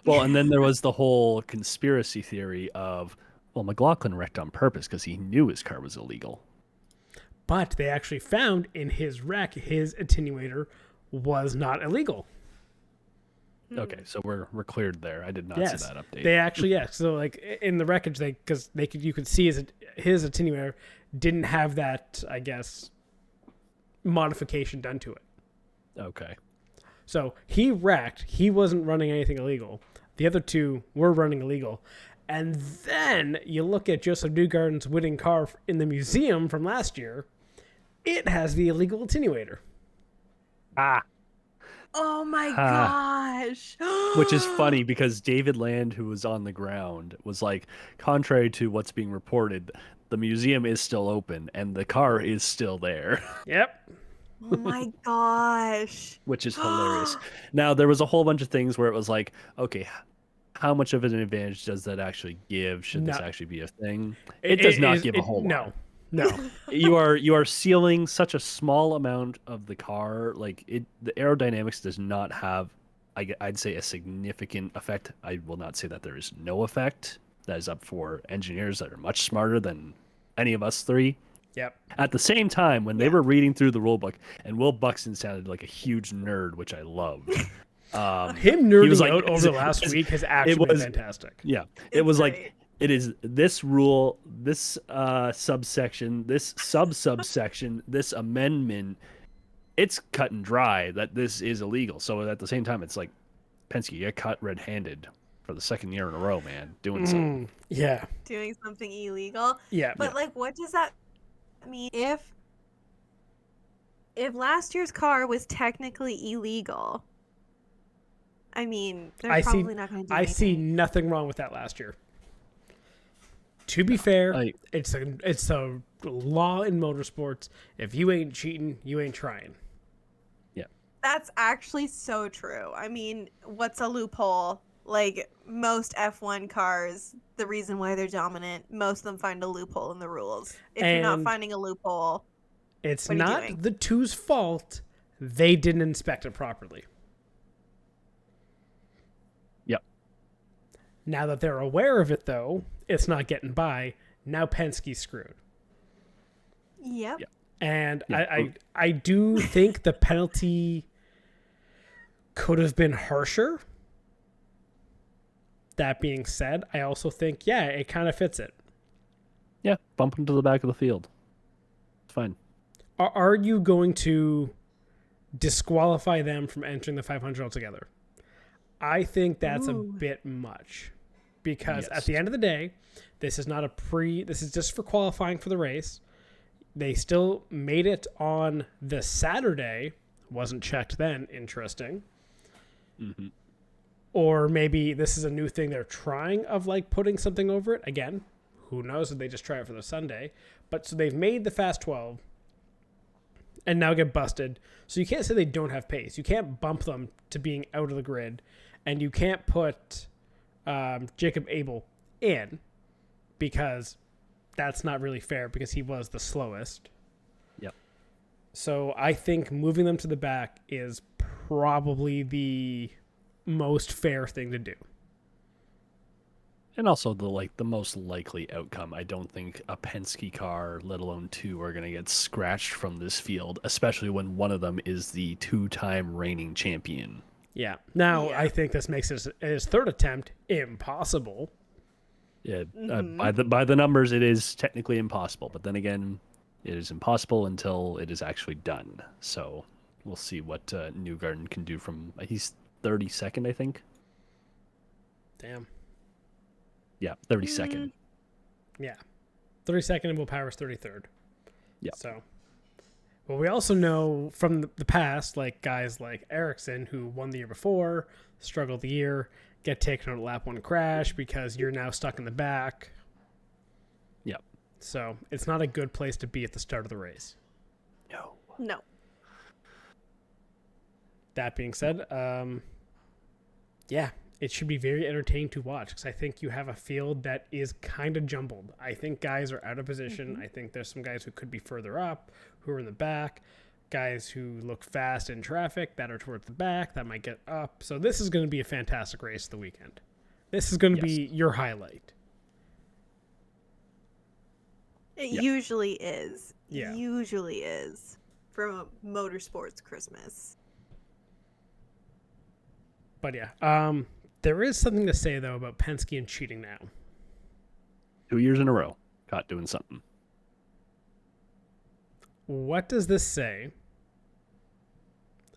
Well, and then there was the whole conspiracy theory of, well, McLaughlin wrecked on purpose because he knew his car was illegal. But they actually found in his wreck, his attenuator was not illegal. Okay, so we're cleared there. I did not Yes, see that update. they actually So in the wreckage, you could see his attenuator didn't have that, I guess, modification done to it. Okay. So he wrecked. He wasn't running anything illegal. The other two were running illegal. And then you look at Joseph Newgarden's winning car in the museum from last year. It has the illegal attenuator. Oh my gosh. Which is funny because David Land, who was on the ground, was like, contrary to what's being reported, the museum is still open and the car is still there. Yep. Oh my gosh. Which is hilarious. Now, there was a whole bunch of things where it was like, okay, how much of an advantage does that actually give? Should this actually be a thing? It does not give a whole lot. No. You are sealing such a small amount of the car. Like the aerodynamics does not have, I'd say, a significant effect. I will not say that there is no effect. That is up for engineers that are much smarter than any of us three. Yep. At the same time, when they were reading through the rule book, and Will Buxton sounded like a huge nerd, which I loved. Him nerding out over the last week has actually been fantastic. Yeah. It was great. Like, it is this rule, this subsection, this subsection, this amendment. It's cut and dry that this is illegal. So at the same time, it's like, Penske, you got caught red-handed for the second year in a row, man. Doing something. Yeah. Doing something illegal. Yeah. But like, what does that mean? If last year's car was technically illegal, I mean, they're probably not going to do anything. I see nothing wrong with that last year. To be fair, it's a law in motorsports. If you ain't cheating, you ain't trying. Yeah. That's actually so true. I mean, what's a loophole? Like, most F1 cars, the reason why they're dominant, most of them find a loophole in the rules. If you're not finding a loophole, it's not the two's fault. They didn't inspect it properly. Yep. Now that they're aware of it, though, it's not getting by. Now Penske's screwed. Yep. And I do think the penalty could have been harsher. That being said, I also think, it kind of fits it. Yeah, bump him to the back of the field. It's fine. Are you going to disqualify them from entering the 500 altogether? I think that's a bit much. Because at the end of the day, this is not this is just for qualifying for the race. They still made it on the Saturday. Wasn't checked then. Interesting. Mm-hmm. Or maybe this is a new thing they're trying of like putting something over it. Again, who knows if they just try it for the Sunday. But so they've made the Fast 12 and now get busted. So you can't say they don't have pace. You can't bump them to being out of the grid. And you can't put Jacob Abel in because that's not really fair because he was the slowest. Yep. So I think moving them to the back is probably the most fair thing to do. And also the most likely outcome. I don't think a Penske car, let alone two, are going to get scratched from this field, especially when one of them is the two-time reigning champion. Yeah. Now, I think this makes his third attempt impossible. Yeah. By the numbers, it is technically impossible. But then again, it is impossible until it is actually done. So we'll see what Newgarden can do from... He's 32nd, I think. Damn. Yeah, 32nd. Yeah. 32nd and Will Power's 33rd. Yeah. So... Well, we also know from the past, like guys like Ericsson, who won the year before, struggled the year, get taken out of lap one crash because you're now stuck in the back. Yep. So it's not a good place to be at the start of the race. No. That being said, it should be very entertaining to watch because I think you have a field that is kind of jumbled. I think guys are out of position. I think there's some guys who could be further up, who are in the back, guys who look fast in traffic that are towards the back that might get up. So this is going to be a fantastic race the weekend. This is going to be your highlight. It usually is. Yeah. Usually is for a motorsports Christmas. But there is something to say, though, about Penske and cheating now. 2 years in a row, caught doing something. What does this say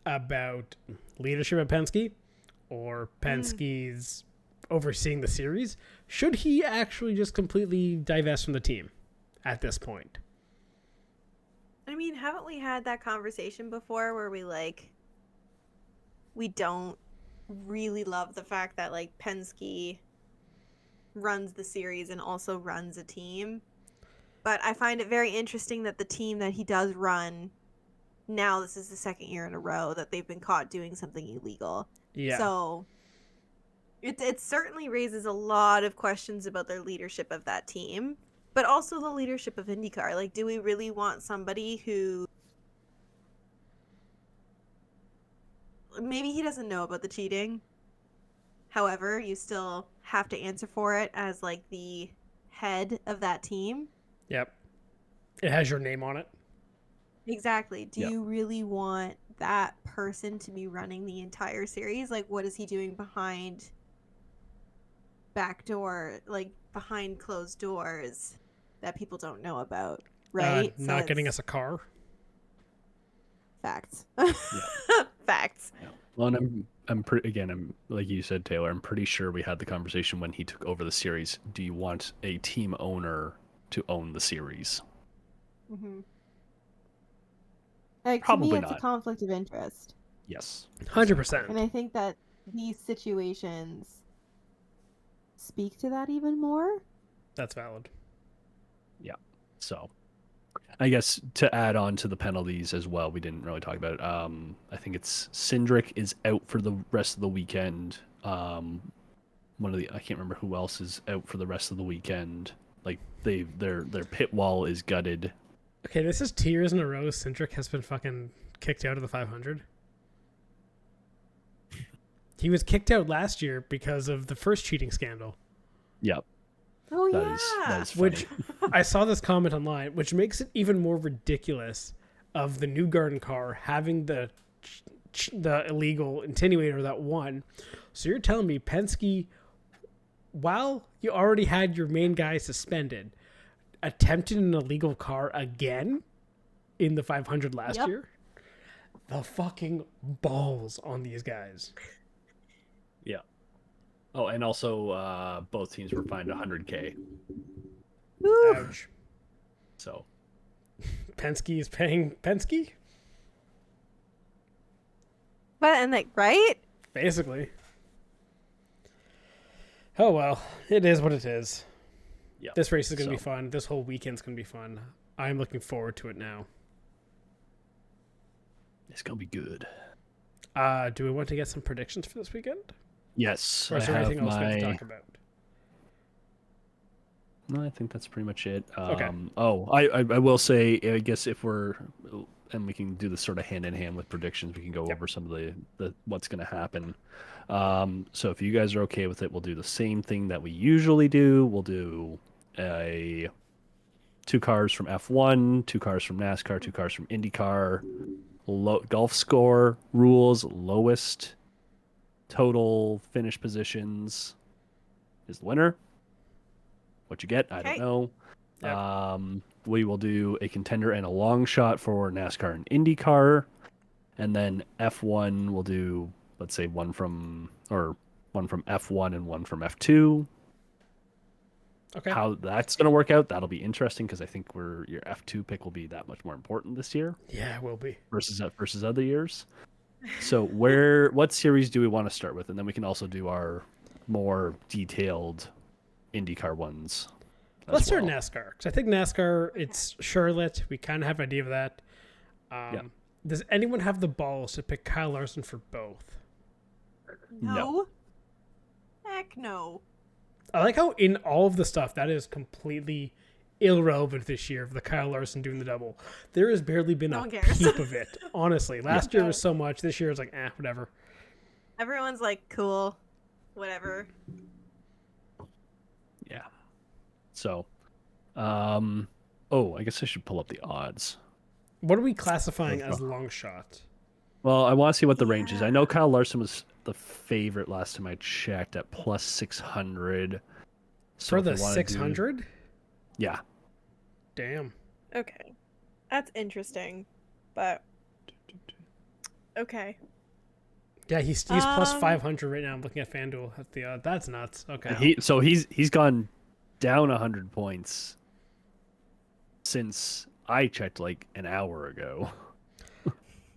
about leadership at Penske or Penske's overseeing the series. Should he actually just completely divest from the team at this point? I mean, haven't we had that conversation before where we don't really love the fact that like Penske runs the series and also runs a team? But I find it very interesting that the team that he does run now, this is the second year in a row that they've been caught doing something illegal. Yeah. So it certainly raises a lot of questions about their leadership of that team, but also the leadership of IndyCar. Like, do we really want somebody who maybe he doesn't know about the cheating? However, you still have to answer for it as like the head of that team. Yep. It has your name on it. Exactly. Do you really want that person to be running the entire series? Like, what is he doing behind behind closed doors that people don't know about? Right? Not getting us a car. Facts. Yeah. Facts. Yeah. Well, and I'm like you said, Taylor, I'm pretty sure we had the conversation when he took over the series. Do you want a team owner to own the series? Mm-hmm. Like, Probably to me, it's not. a conflict of interest. Yes. 100%. And I think that these situations speak to that even more. That's valid. Yeah. So, I guess to add on to the penalties as well, we didn't really talk about it. I think it's Cindric is out for the rest of the weekend. I can't remember who else is out for the rest of the weekend. Like their pit wall is gutted. Okay, this is 2 years in a row Cindric has been fucking kicked out of the 500. He was kicked out last year because of the first cheating scandal. Yep. Oh, That is funny. Which I saw this comment online, which makes it even more ridiculous of the new Garden car having the illegal attenuator that won. So you're telling me Penske, while you already had your main guy suspended, attempted an illegal car again in the 500 last year? The fucking balls on these guys. Yeah. Oh, and also both teams were fined $100K. Ouch. So Penske is paying Penske? But, and like, right? Basically. Oh well, it is what it is. yeah. This race is going to be fun. This whole weekend's going to be fun. I'm looking forward to it now. It's gonna be good. Do we want to get some predictions for this weekend? Yes. Or is there anything else we have to talk about? No, I think that's pretty much it. Okay. I will say, I guess if we're, and we can do this sort of hand in hand with predictions, we can go over some of the what's going to happen. So if you guys are okay with it, we'll do the same thing that we usually do. We'll do 2 cars from F1, 2 cars from NASCAR, 2 cars from IndyCar, golf score, rules, lowest total finish positions is the winner. What you get, I don't know. Yep. We will do a contender and a long shot for NASCAR and IndyCar, and then F1 we'll do, let's say one from F1 and one from F2. Okay. How that's going to work out, that'll be interesting because I think your F2 pick will be that much more important this year. Yeah, it will be. Versus other years. So what series do we want to start with? And then we can also do our more detailed IndyCar ones. Let's start NASCAR, because I think NASCAR, it's Charlotte. We kind of have an idea of that. Does anyone have the balls to pick Kyle Larson for both? No. Heck no. I like how in all of the stuff that is completely irrelevant this year of the Kyle Larson doing the double. There has barely been a peep of it, honestly. Last year was so much. This year is like, whatever. Everyone's like, cool, whatever. Yeah. So, I guess I should pull up the odds. What are we classifying as long shot? Well, I want to see what the range is. I know Kyle Larson was the favorite last time I checked at plus 600. So for the 600? Yeah. Damn. Okay. That's interesting. But Okay. Yeah, he's plus 500 right now. I'm looking at FanDuel at the odd. That's nuts. Okay. He's gone down 100 points since I checked like an hour ago.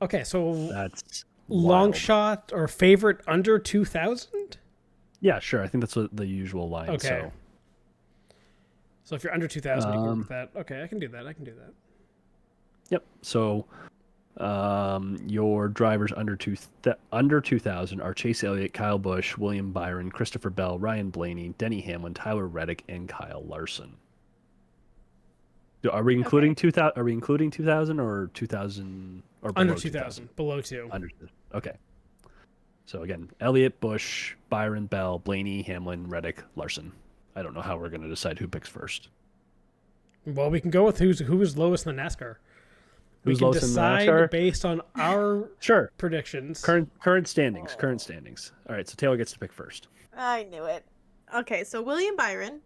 Okay, so That's long wild. shot or favorite under 2,000? Yeah, sure. I think that's what the usual line. Okay. So if you're under 2,000, you can work with that. Okay, I can do that. Yep. So your drivers under 2,000 are Chase Elliott, Kyle Busch, William Byron, Christopher Bell, Ryan Blaney, Denny Hamlin, Tyler Reddick, and Kyle Larson. Are we including 2,000? Are we including 2,000 or 2,000 or Under 2,000, below 2. Okay. So again, Elliott, Busch, Byron, Bell, Blaney, Hamlin, Reddick, Larson. I don't know how we're going to decide who picks first. Well, we can go with who's lowest in the NASCAR. We Who's can lowest in the decide NASCAR? based on our predictions. Current standings. All right, so Taylor gets to pick first. I knew it. Okay, so William Byron.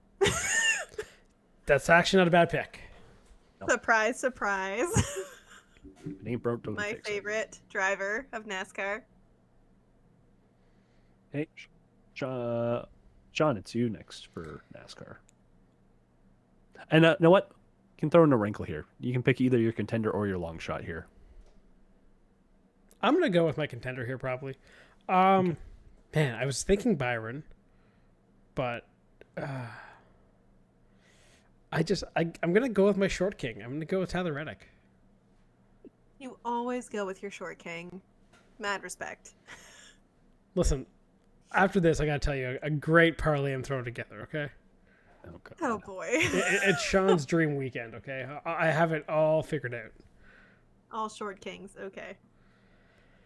That's actually not a bad pick. Surprise, surprise. It ain't broke, don't My fix it. favorite driver of NASCAR. Hey, Sean, it's you next for NASCAR. And you know what? You can throw in a wrinkle here. You can pick either your contender or your long shot here. I'm gonna go with my contender here, probably. Man, I was thinking Byron, but I'm gonna go with my short king. I'm gonna go with Tyler Reddick. You always go with your short king. Mad respect. Listen, after this, I gotta tell you a great parlay I'm throwing together. Okay. Okay. Oh boy. It's Sean's dream weekend. Okay, I have it all figured out. All short kings. Okay.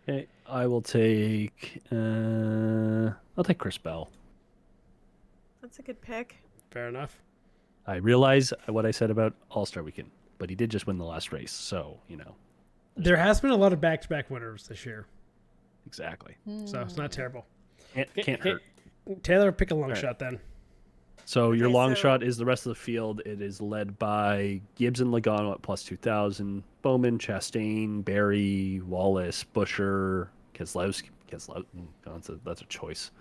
Okay, I will take. I'll take Chris Bell. That's a good pick. Fair enough. I realize what I said about All-Star Weekend, but he did just win the last race, so There has been a lot of back-to-back winners this year, exactly. so it's not terrible. Can't hurt. Taylor, pick a long shot then. So your Okay, long so- shot is the rest of the field. It is led by Gibbs and Logano at plus 2,000, Bowman, Chastain, Barry, Wallace, Busher, Keselowski. That's a choice.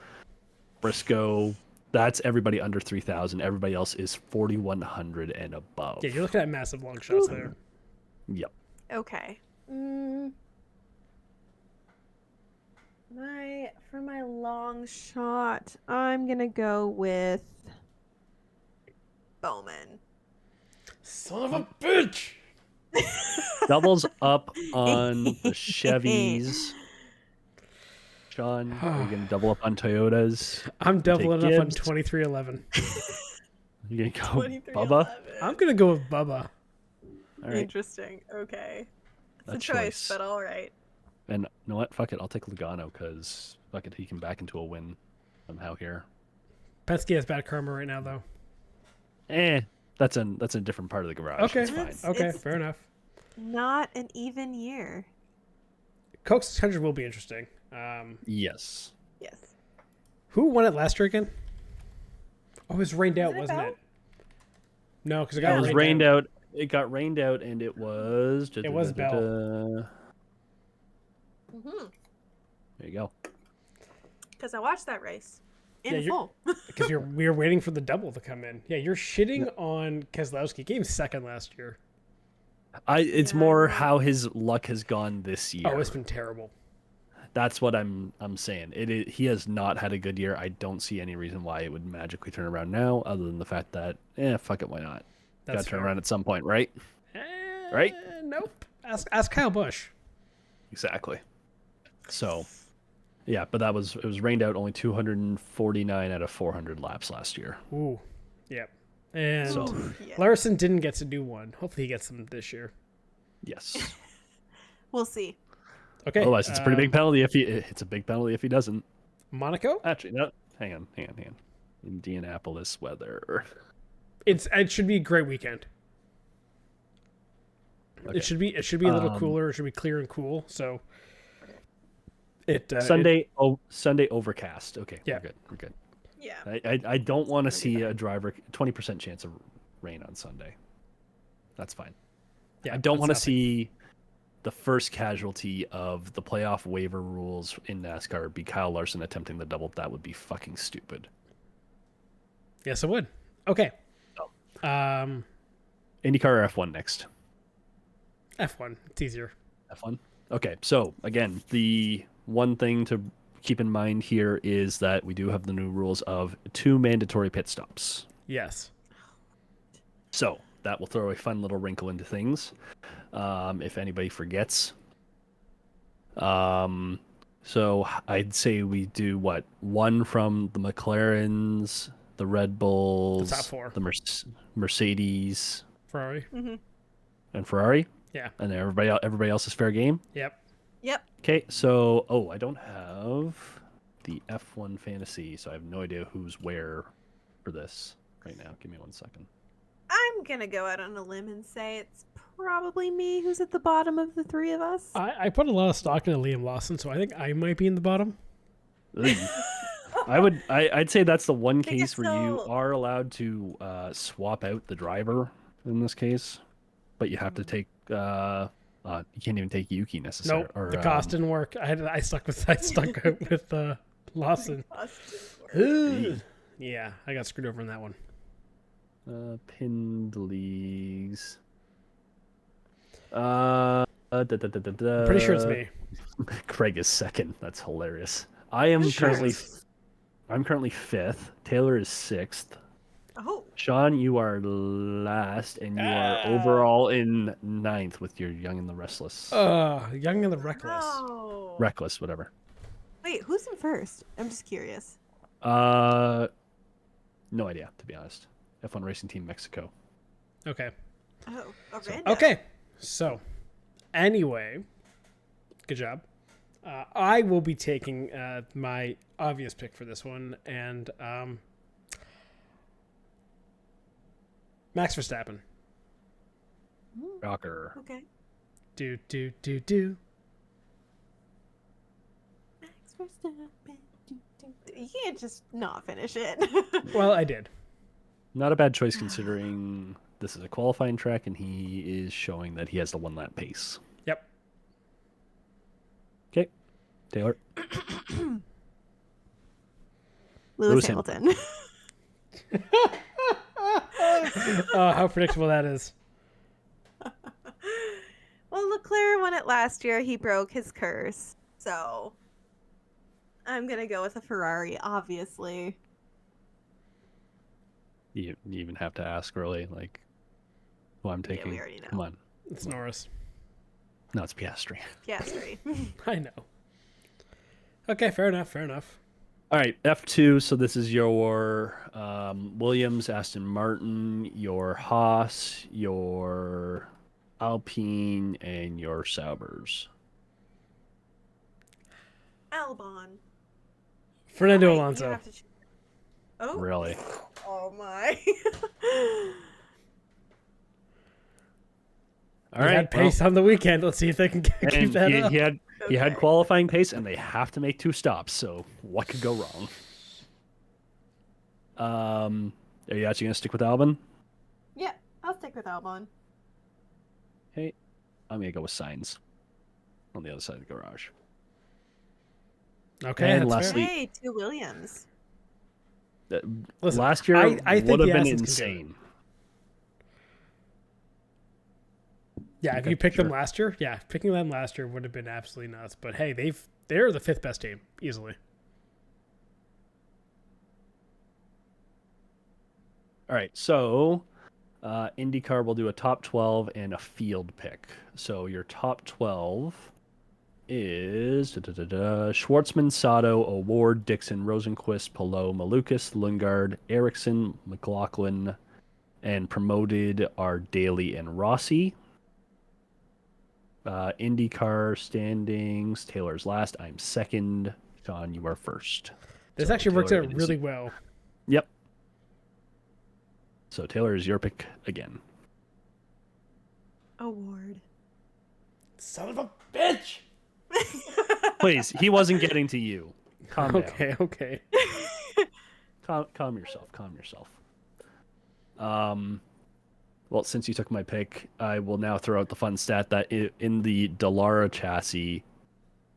Briscoe. That's everybody under 3,000. Everybody else is 4,100 and above. Yeah, you're looking at massive long shots there. Yep. Okay. For my long shot, I'm gonna go with Bowman. Son of a bitch! Doubles up on the Chevys. Sean, are you going to double up on Toyotas? I'm doubling up on Gibbs. 2311. You going to go 2311. Bubba? I'm gonna go with Bubba. All right. Interesting. Okay. It's A a choice, choice. but all right. And you know what? Fuck it. I'll take Logano because fuck it, he can back into a win somehow here. Penske has bad karma right now, though. That's a different part of the garage. Okay. It's fine. Okay, It's- fair enough. Not an even year. Coke's 600 will be interesting. Yes. Yes. Who won it last year again? Oh, it was rained out, Wasn't it wasn't Bell? it? No, because it It got was rained out. It got rained out, and it was. It was Bell. Mm-hmm. There you go. Because I watched that race in Yeah, you're- full. Because we were waiting for the double to come in. Yeah, you're shitting on Keselowski. He came second last year. It's Yeah, I more know. how his luck has gone this year. Oh, it's been terrible. That's what I'm saying. He has not had a good year. I don't see any reason why it would magically turn around now, other than the fact that, fuck it, why not? Got That's to turn fair. around at some point, right? Right? Nope. Ask Kyle Busch. Exactly. So, yeah, but it was rained out only 249 out of 400 laps last year. Ooh. Yep. And So- Yeah. Larson didn't get to do one. Hopefully he gets them this year. Yes. We'll see. Okay. Otherwise, it's a pretty big penalty it's a big penalty if he doesn't. Monaco? Actually, no. Hang on. Indianapolis weather. It should be a great weekend. Okay. It should be a little cooler. It should be clear and cool. So Sunday overcast. Okay, Yeah. we're good. Yeah. I don't want to see a driver 20% chance of rain on Sunday. That's fine. Yeah, I don't that's want to nothing. see the first casualty of the playoff waiver rules in NASCAR would be Kyle Larson attempting the double. That would be fucking stupid. Yes, it would. Okay. IndyCar or F1 next? F1. It's easier. F1? Okay, so again, the one thing to keep in mind here is that we do have the new rules of 2 mandatory pit stops. Yes. So that will throw a fun little wrinkle into things. If anybody forgets. So I'd say we do what? 1 from the McLarens, the Red Bulls, The top 4. the Mercedes, Ferrari. and Ferrari. Yeah. And then everybody else is fair game. Yep. Yep. Okay, so I don't have the F1 fantasy, so I have no idea who's where for this right now. Give me 1 second. I'm gonna go out on a limb and say it's probably me who's at the bottom of the 3 of us. I put a lot of stock into Liam Lawson, so I think I might be in the bottom. I'd say that's the one Think case where you so. are allowed to swap out the driver in this case, but you have to take you can't even take Yuki necessarily. Nope. The cost didn't work. I stuck out with Lawson. Yeah, I got screwed over in that one. Pinned leagues. Pretty sure it's me. Craig is second. That's hilarious. I'm currently 5th. Taylor is 6th. Oh. Sean, you are last, and you are overall in 9th with your Young and the Restless. Young and the Reckless. Oh. Reckless, whatever. Wait, who's in first? I'm just curious. No idea, to be honest. F1 Racing Team Mexico. Okay. Oh, random. Okay. So, anyway, good job. I will be taking my obvious pick for this one, and Max Verstappen. Rocker. Okay. Do. Max Verstappen. You can't just not finish it. Well, I did. Not a bad choice considering this is a qualifying track, and he is showing that he has the 1-lap pace. Yep. Okay. Taylor. Lewis Hamilton. How predictable that is. Well, Leclerc won it last year. He broke his curse. So I'm going to go with a Ferrari, obviously. You even have to ask, really, like, who I'm taking. Yeah, we already know. Come on. It's Norris. No, it's Piastri. Piastri. I know. Okay, fair enough. All right, F2. So this is your Williams, Aston Martin, your Haas, your Alpine, and your Saubers. Albon. Fernando Wait, you Alonso. have to choose. Oh. Really? Oh, my. All He right. had pace on the weekend. Let's see if they can keep and that up. he had Okay. qualifying pace, and they have to make 2 stops. So what could go wrong? Are you actually gonna stick with Albon? Yeah, I'll stick with Albon. Hey, I'm gonna go with Sainz on the other side of the garage. Okay, And that's lastly- fair. Hey, 2 Williams. Listen, Last year I think would have the been Astons can do it. insane. Yeah, if Okay, you picked them sure. last year, picking them last year would have been absolutely nuts. But hey, they're the 5th best team easily. All right, so IndyCar will do a top 12 and a field pick. So your top 12 is Schwartzman, Sato, Award, Dixon, Rosenquist, Palou, Malukas, Lundgaard, Ericsson, McLaughlin, and promoted are Daly and Rossi. IndyCar standings, Taylor's last, I'm second. Sean, you are first. This So, actually works Taylor, out it is- really well. Yep. So Taylor is your pick again. Award. Son of a bitch! Please, he wasn't getting to you. Calm down. Okay. Calm yourself. Well, since you took my pick, I will now throw out the fun stat that in the Dallara chassis,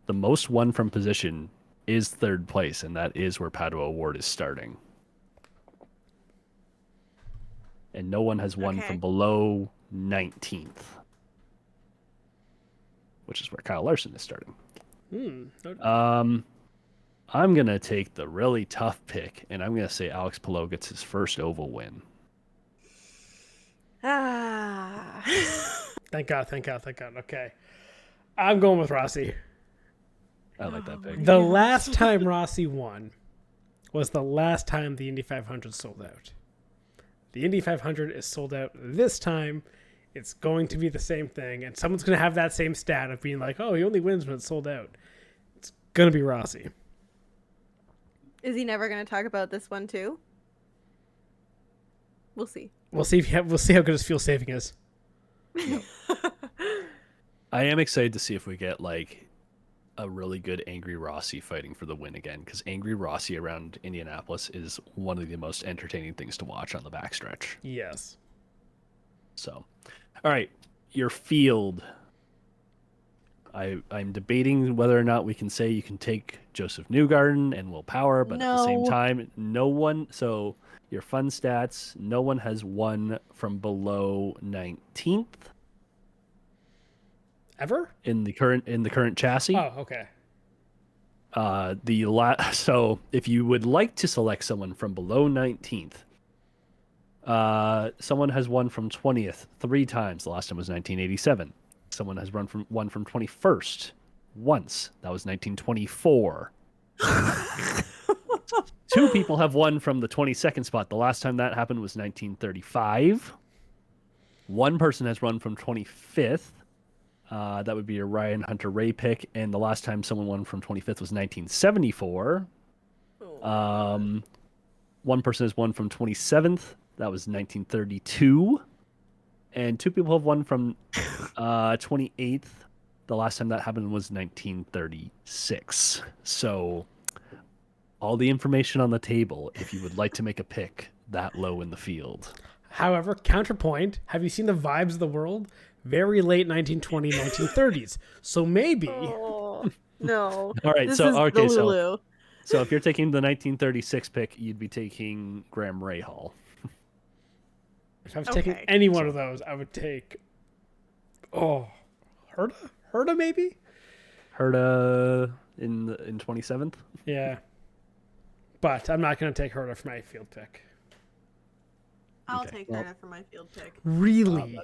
the most won from position is third place, and that is where Padua Award is starting. And no one has won from below 19th, which is where Kyle Larson is starting. I'm going to take the really tough pick, and I'm going to say Alex Palou gets his first oval win. Thank God. Okay. I'm going with Rossi. I like that pick. The last time Rossi won was the last time the Indy 500 sold out. The Indy 500 is sold out this time. It's going to be the same thing, and someone's going to have that same stat of being like, oh, he only wins when it's sold out. It's going to be Rossi. Is he never going to talk about this one too? We'll see. We'll see how good his fuel saving is. Yep. I am excited to see if we get like a really good Angry Rossi fighting for the win again, because Angry Rossi around Indianapolis is one of the most entertaining things to watch on the backstretch. Yes. So, all right, your field. I'm debating whether or not we can say you can take Joseph Newgarden and Will Power, but at the same time, no one. So your fun stats: no one has won from below 19th ever in the current chassis. Oh, okay. So if you would like to select someone from below 19th, someone has won from 20th 3 times. The last time was 1987. Someone has won from 21st once. That was 1924. 2 people have won from the 22nd spot. The last time that happened was 1935. 1 person has run from 25th. That would be a Ryan Hunter-Ray pick. And the last time someone won from 25th was 1974. 1 person has won from 27th. That was 1932. And 2 people have won from 28th. The last time that happened was 1936. So all the information on the table if you would like to make a pick that low in the field. However, counterpoint, have you seen the vibes of the world? Very late 1920s, 1930s. So maybe... Oh, no. All right, This so is okay, Delulu. so if you're taking the 1936 pick, you'd be taking Graham Rahal. If I was taking any one of those, I would take... Oh, Herta? Herta, maybe? Herta in 27th? Yeah. But I'm not going to take Herta for my field pick. I'll take Herta for my field pick. Really?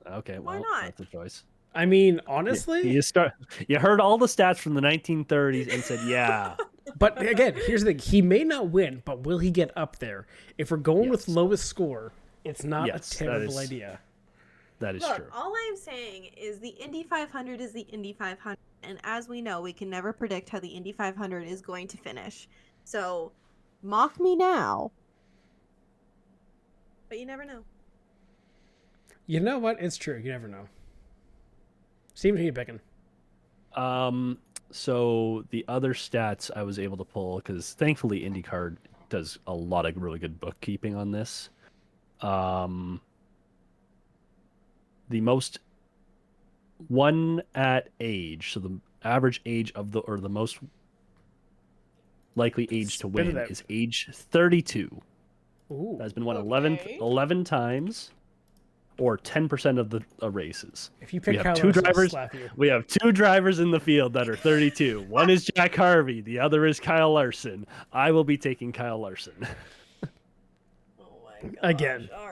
Okay, Why well, not? that's a choice. I mean, honestly... You heard all the stats from the 1930s and said, yeah. But again, here's the thing. He may not win, but will he get up there? If we're going with lowest score, it's not a terrible idea. That is true. All I'm saying is the Indy 500 is the Indy 500. And as we know, we can never predict how the Indy 500 is going to finish. So, mock me now. But you never know. You know what? It's true. You never know. Steven, who you picking? So the other stats I was able to pull, because thankfully IndyCar does a lot of really good bookkeeping on this. The most won at age, so the average age of the most likely age to win is age 32. Ooh. That's been won 11 times, or 10% of the races. If you pick we have Kyle two Larson, I'll drivers, slap you. we have 2 drivers in the field that are 32. One is Jack Harvey, the other is Kyle Larson. I will be taking Kyle Larson. Oh my gosh. Again. All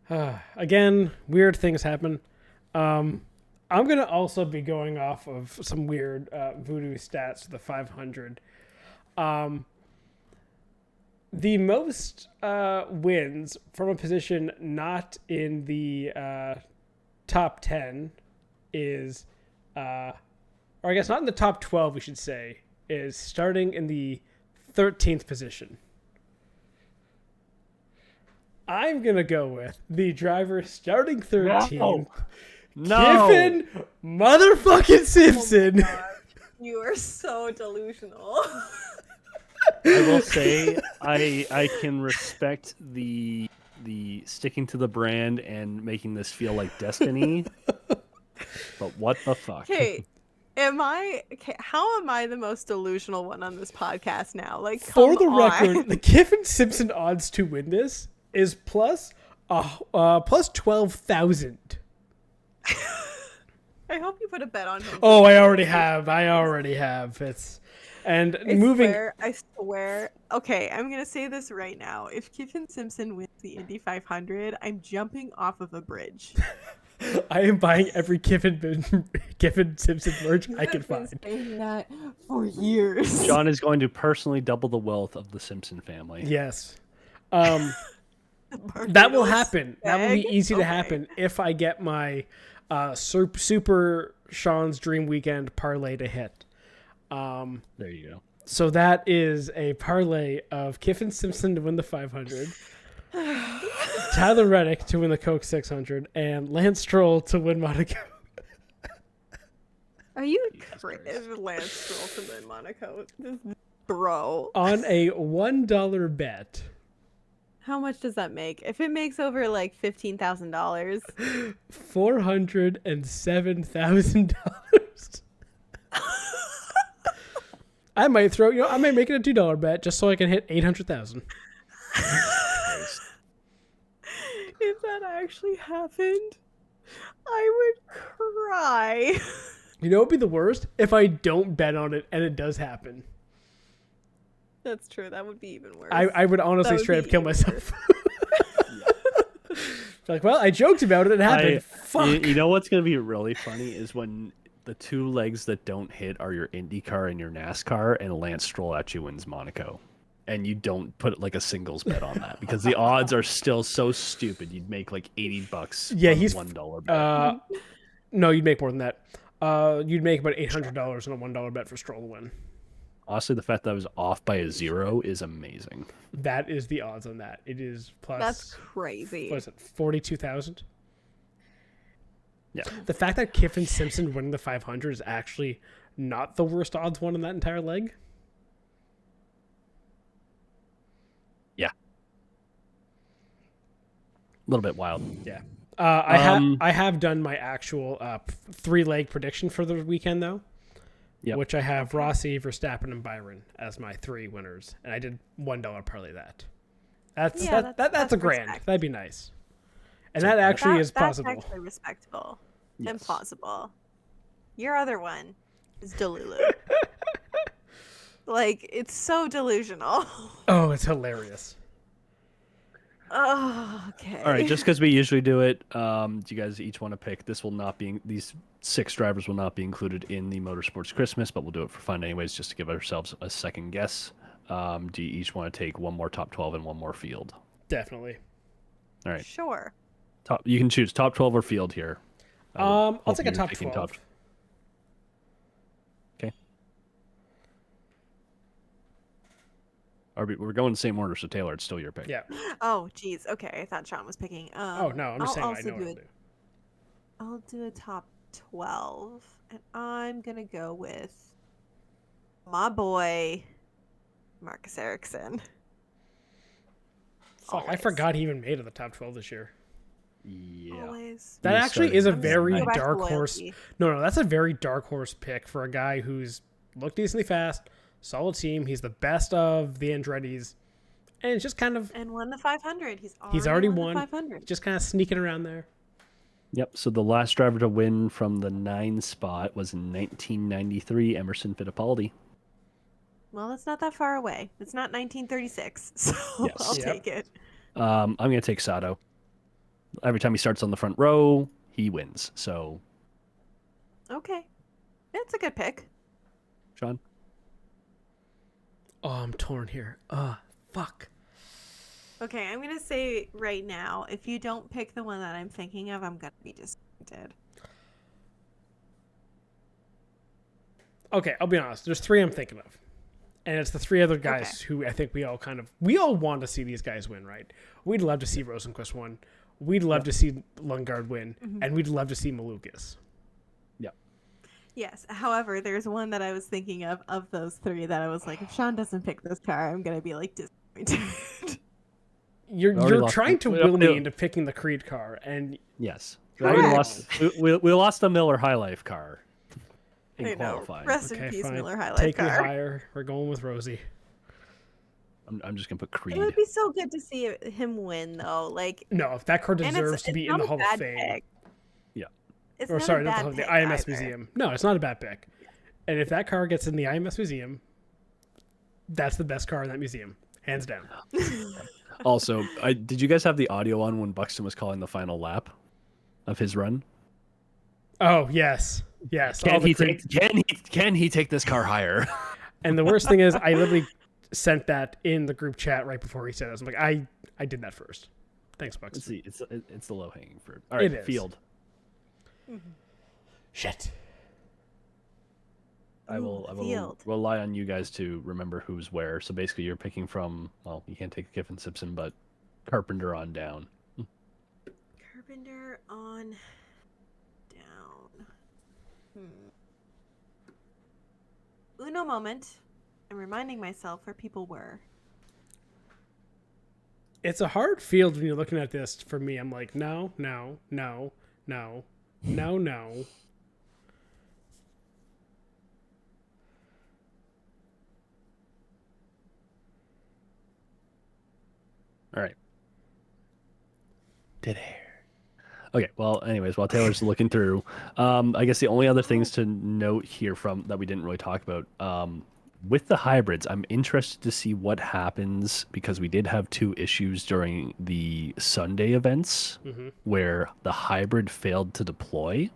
right. Again, weird things happen. I'm going to also be going off of some weird voodoo stats for the 500. The most wins from a position not in the top 10 is, or I guess not in the top 12, we should say, is starting in the 13th position. I'm going to go with the driver starting 13th. No. Kiffin motherfucking Simpson. Oh, you are so delusional. I will say I can respect the the sticking to the brand and making this feel like destiny. But what the fuck? Okay, how am I the most delusional one on this podcast now? Like, For come the on. record, the Kiffin Simpson odds to win this is plus 12,000. I hope you put a bet on him. Oh, I already have. I swear. Okay, I'm gonna say this right now. If Kiffin Simpson wins the Indy 500, I'm jumping off of a bridge. I am buying every Kiffin Simpson merch I can I've been find. saying that for years. John is going to personally double the wealth of the Simpson family. Yes. That will happen. That will be easy to happen if I get my Super Sean's Dream Weekend parlay to hit. There you go. So that is a parlay of Kiffin Simpson to win the 500, Tyler Reddick to win the Coke 600, and Lance Stroll to win Monaco. Are you crazy? Lance Stroll to win Monaco? Bro. On a $1 bet. How much does that make? If it makes over like $15,000. $407,000. I might make it a $2 bet just so I can hit 800,000. If that actually happened, I would cry. You know what would be the worst? If I don't bet on it and it does happen. That's true. That would be even worse. I would honestly straight up kill myself. Like, well, I joked about it. It happened. Fuck. You know what's going to be really funny is when the two legs that don't hit are your IndyCar and your NASCAR, and Lance Stroll actually wins Monaco. And you don't put like a singles bet on that because the odds are still so stupid. You'd make like $80. Yeah, he's $1 bet. No, you'd make more than that. You'd make about $800 on a $1 bet for Stroll to win. Honestly, the fact that I was off by a 0 is amazing. That is the odds on that. It is plus. That's crazy. What is it? 42,000. Yeah. The fact that Kiffin Simpson winning the 500 is actually not the worst odds one in that entire leg. Yeah. A little bit wild. Yeah. I have done my actual 3-leg prediction for the weekend though. Yep. Which I have Rossi, Verstappen, and Byron as my 3 winners, and I did $1 parlay that. That's a grand. Respect. That'd be nice, and that actually is possible. That's actually respectable Yes. and possible. Your other one is Delulu. Like, it's so delusional. Oh, it's hilarious. Oh, okay. All right, just because we usually do it, do you guys each want to pick? These 6 drivers will not be included in the Motorsports Christmas, but we'll do it for fun anyways, just to give ourselves a second guess. Do you each want to take one more top 12 and one more field? Definitely. All right. Sure. You can choose top 12 or field here. I'll take a you're top picking 12. Okay. We're going the same order, so Taylor, it's still your pick. Yeah. Oh, geez. Okay, I thought Sean was picking. Oh no, I'm just saying I also know what I'll do. I'll do a top 12, and I'm gonna go with my boy, Marcus Ericsson. Fuck, I Always. forgot he even made it the top 12 this year. Yeah. Always. That He actually started is a in very Go back to dark horse. loyalty. No, that's a very dark horse pick for a guy who's looked decently fast, solid team. He's the best of the Andretti's, and it's just kind of And won the 500. he's already won won. the 500. Just kind of sneaking around there. Yep. So the last driver to win from the 9 spot was in 1993, Emerson Fittipaldi. Well, it's not that far away. It's not 1936, so Yes. I'll Yep. take it. I'm going to take Sato. Every time he starts on the front row, he wins. So, Okay. That's a good pick. Sean? Oh, I'm torn here. Fuck. Okay, I'm gonna say right now, if you don't pick the one that I'm thinking of, I'm gonna be disappointed. Okay, I'll be honest. There's 3 I'm thinking of. And it's the 3 other guys who I think we all want to see these guys win, right? We'd love to see Rosenquist win. We'd love to see Lundgaard win. And we'd love to see Malukas. Yep. Yes. However, there's one that I was thinking of those 3 that I was like, if Sean doesn't pick this car, I'm gonna be like disappointed. You're lost trying to the- will me into picking the Creed car, and Yes. Correct. We lost the Miller High Life car I in know. qualifying. Rest in okay, peace, fine. Miller High Life Take me car. higher. We're going with Rosie. I'm just gonna put It Creed. would be so good to see him win, though. Like, No, if that car and deserves to be in not the a Hall of bad Fame. pick. Yeah. It's Or not sorry, a not the bad Hall of the pick IMS either. Museum. No, it's not a bad pick. And if that car gets in the IMS Museum, that's the best car in that museum, hands down. Also, did you guys have the audio on when Buxton was calling the final lap of his run? Oh yes, yes. all Can the he Creed- can he take this car higher? And the worst thing is, I literally sent that in the group chat right before he said it. I'm like, I did that first. Thanks, Bucks. Let's see. It's the low hanging fruit. All right, It is. field. Shit. I will Field. rely on you guys to remember who's where. So basically, you're picking from, well, you can't take Kiffin Simpson, but Carpenter on down. Carpenter on down. Uno moment. I'm reminding myself where people were. It's a hard field when you're looking at this. For me, I'm like, no. All right. Dead air. Okay. Well, anyways, while Taylor's looking through, I guess the only other things to note here from that we didn't really talk about, with the hybrids, I'm interested to see what happens because we did have 2 issues during the Sunday events where the hybrid failed to deploy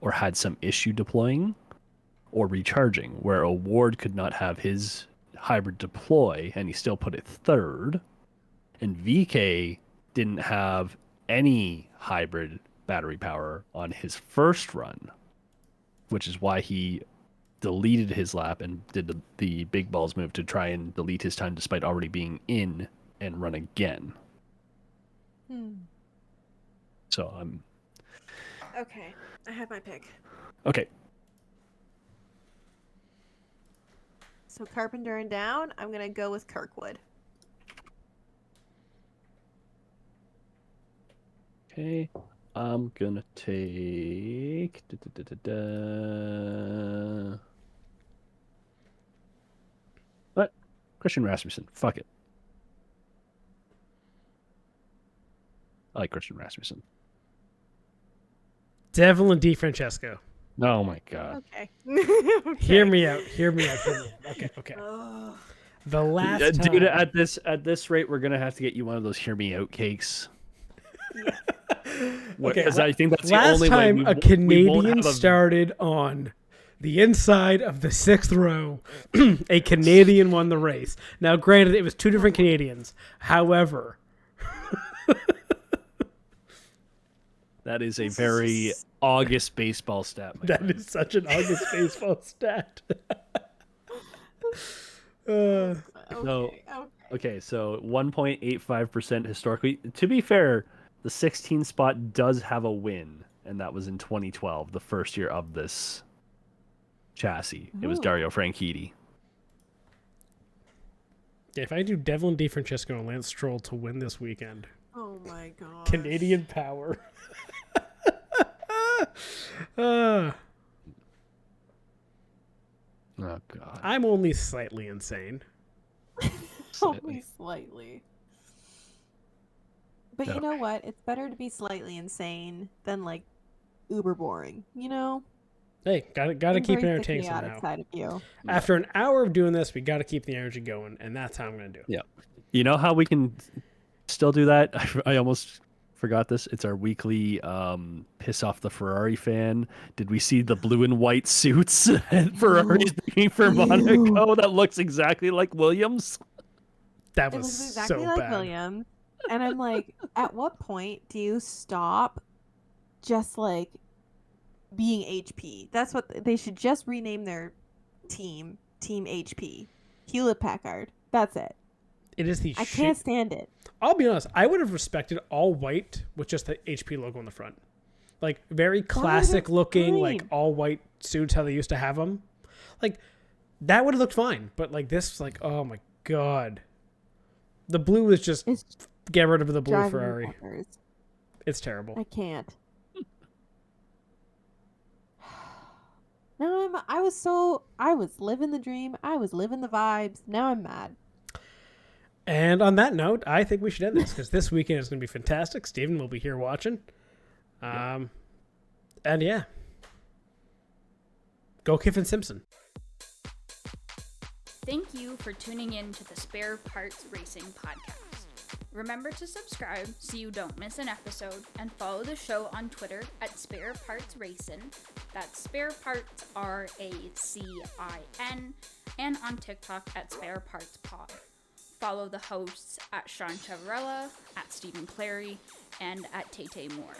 or had some issue deploying or recharging, where a Ward could not have his hybrid deploy and he still put it third. And VK didn't have any hybrid battery power on his first run, which is why he deleted his lap and did the big balls move to try and delete his time despite already being in and run again. So I'm Okay, I have my pick. okay. So Carpenter and down, I'm gonna go with Kirkwood. Okay, I'm gonna take what? Christian Rasmussen. Fuck it. I like Christian Rasmussen. Devlin DiFrancesco. Oh my god. Okay. Hear me out. Okay. Oh. The last time. Dude, at this rate, we're gonna have to get you one of those hear me out cakes. Okay, Because I think that's the last only way time we a won't Canadian have a- started on the inside of the 6th row, a Canadian won the race. Now, granted, it was 2 different Canadians. However, That is a very August baseball stat. My that friend. is such an August baseball stat. Uh, Okay, so 1.85% historically. To be fair, the 16 spot does have a win, and that was in 2012, the first year of this chassis. It was Ooh. Dario Franchitti. if I do Devlin DiFrancesco and Lance Stroll to win this weekend, Oh my god. Canadian power. uh, Oh god. I'm only slightly insane. Only slightly. But you Okay. know what? It's better to be slightly insane than like uber boring. You know? Hey, gotta keep it Embrace the entertaining chaotic somehow. side of you. After an hour of doing this, we got to keep the energy going, and that's how I'm gonna do it. Yeah. You know how we can still do that? I almost forgot this. It's our weekly piss off the Ferrari fan. Did we see the blue and white suits that Ferrari's making for Monaco that looks exactly like Williams? That It was looks exactly so like bad. Williams. And I'm like, at what point do you stop just like being HP? That's what they should just rename their team HP. Hewlett Packard. That's it. It is the I shit. can't stand it. I'll be honest. I would have respected all white with just the HP logo on the front, like very classic looking, like fine. all white suits how they used to have them. Like that would have looked fine, but like this, like oh my god, the blue is just It's Get rid of the blue Driving Ferrari. bonkers. It's terrible. I can't. Now I was living the dream. I was living the vibes. Now I'm mad. And on that note, I think we should end this because this weekend is going to be fantastic. Steven will be here watching. And yeah. Go Kiffin Simpson. Thank you for tuning in to the Spare Parts Racing Podcast. Remember to subscribe so you don't miss an episode, and follow the show on Twitter at Spare Parts Racing. That's Spare Parts RACIN, and on TikTok at Spare Parts Pod. Follow the hosts at Sean Chavarella, at Stephen Clary, and at Tay Moore.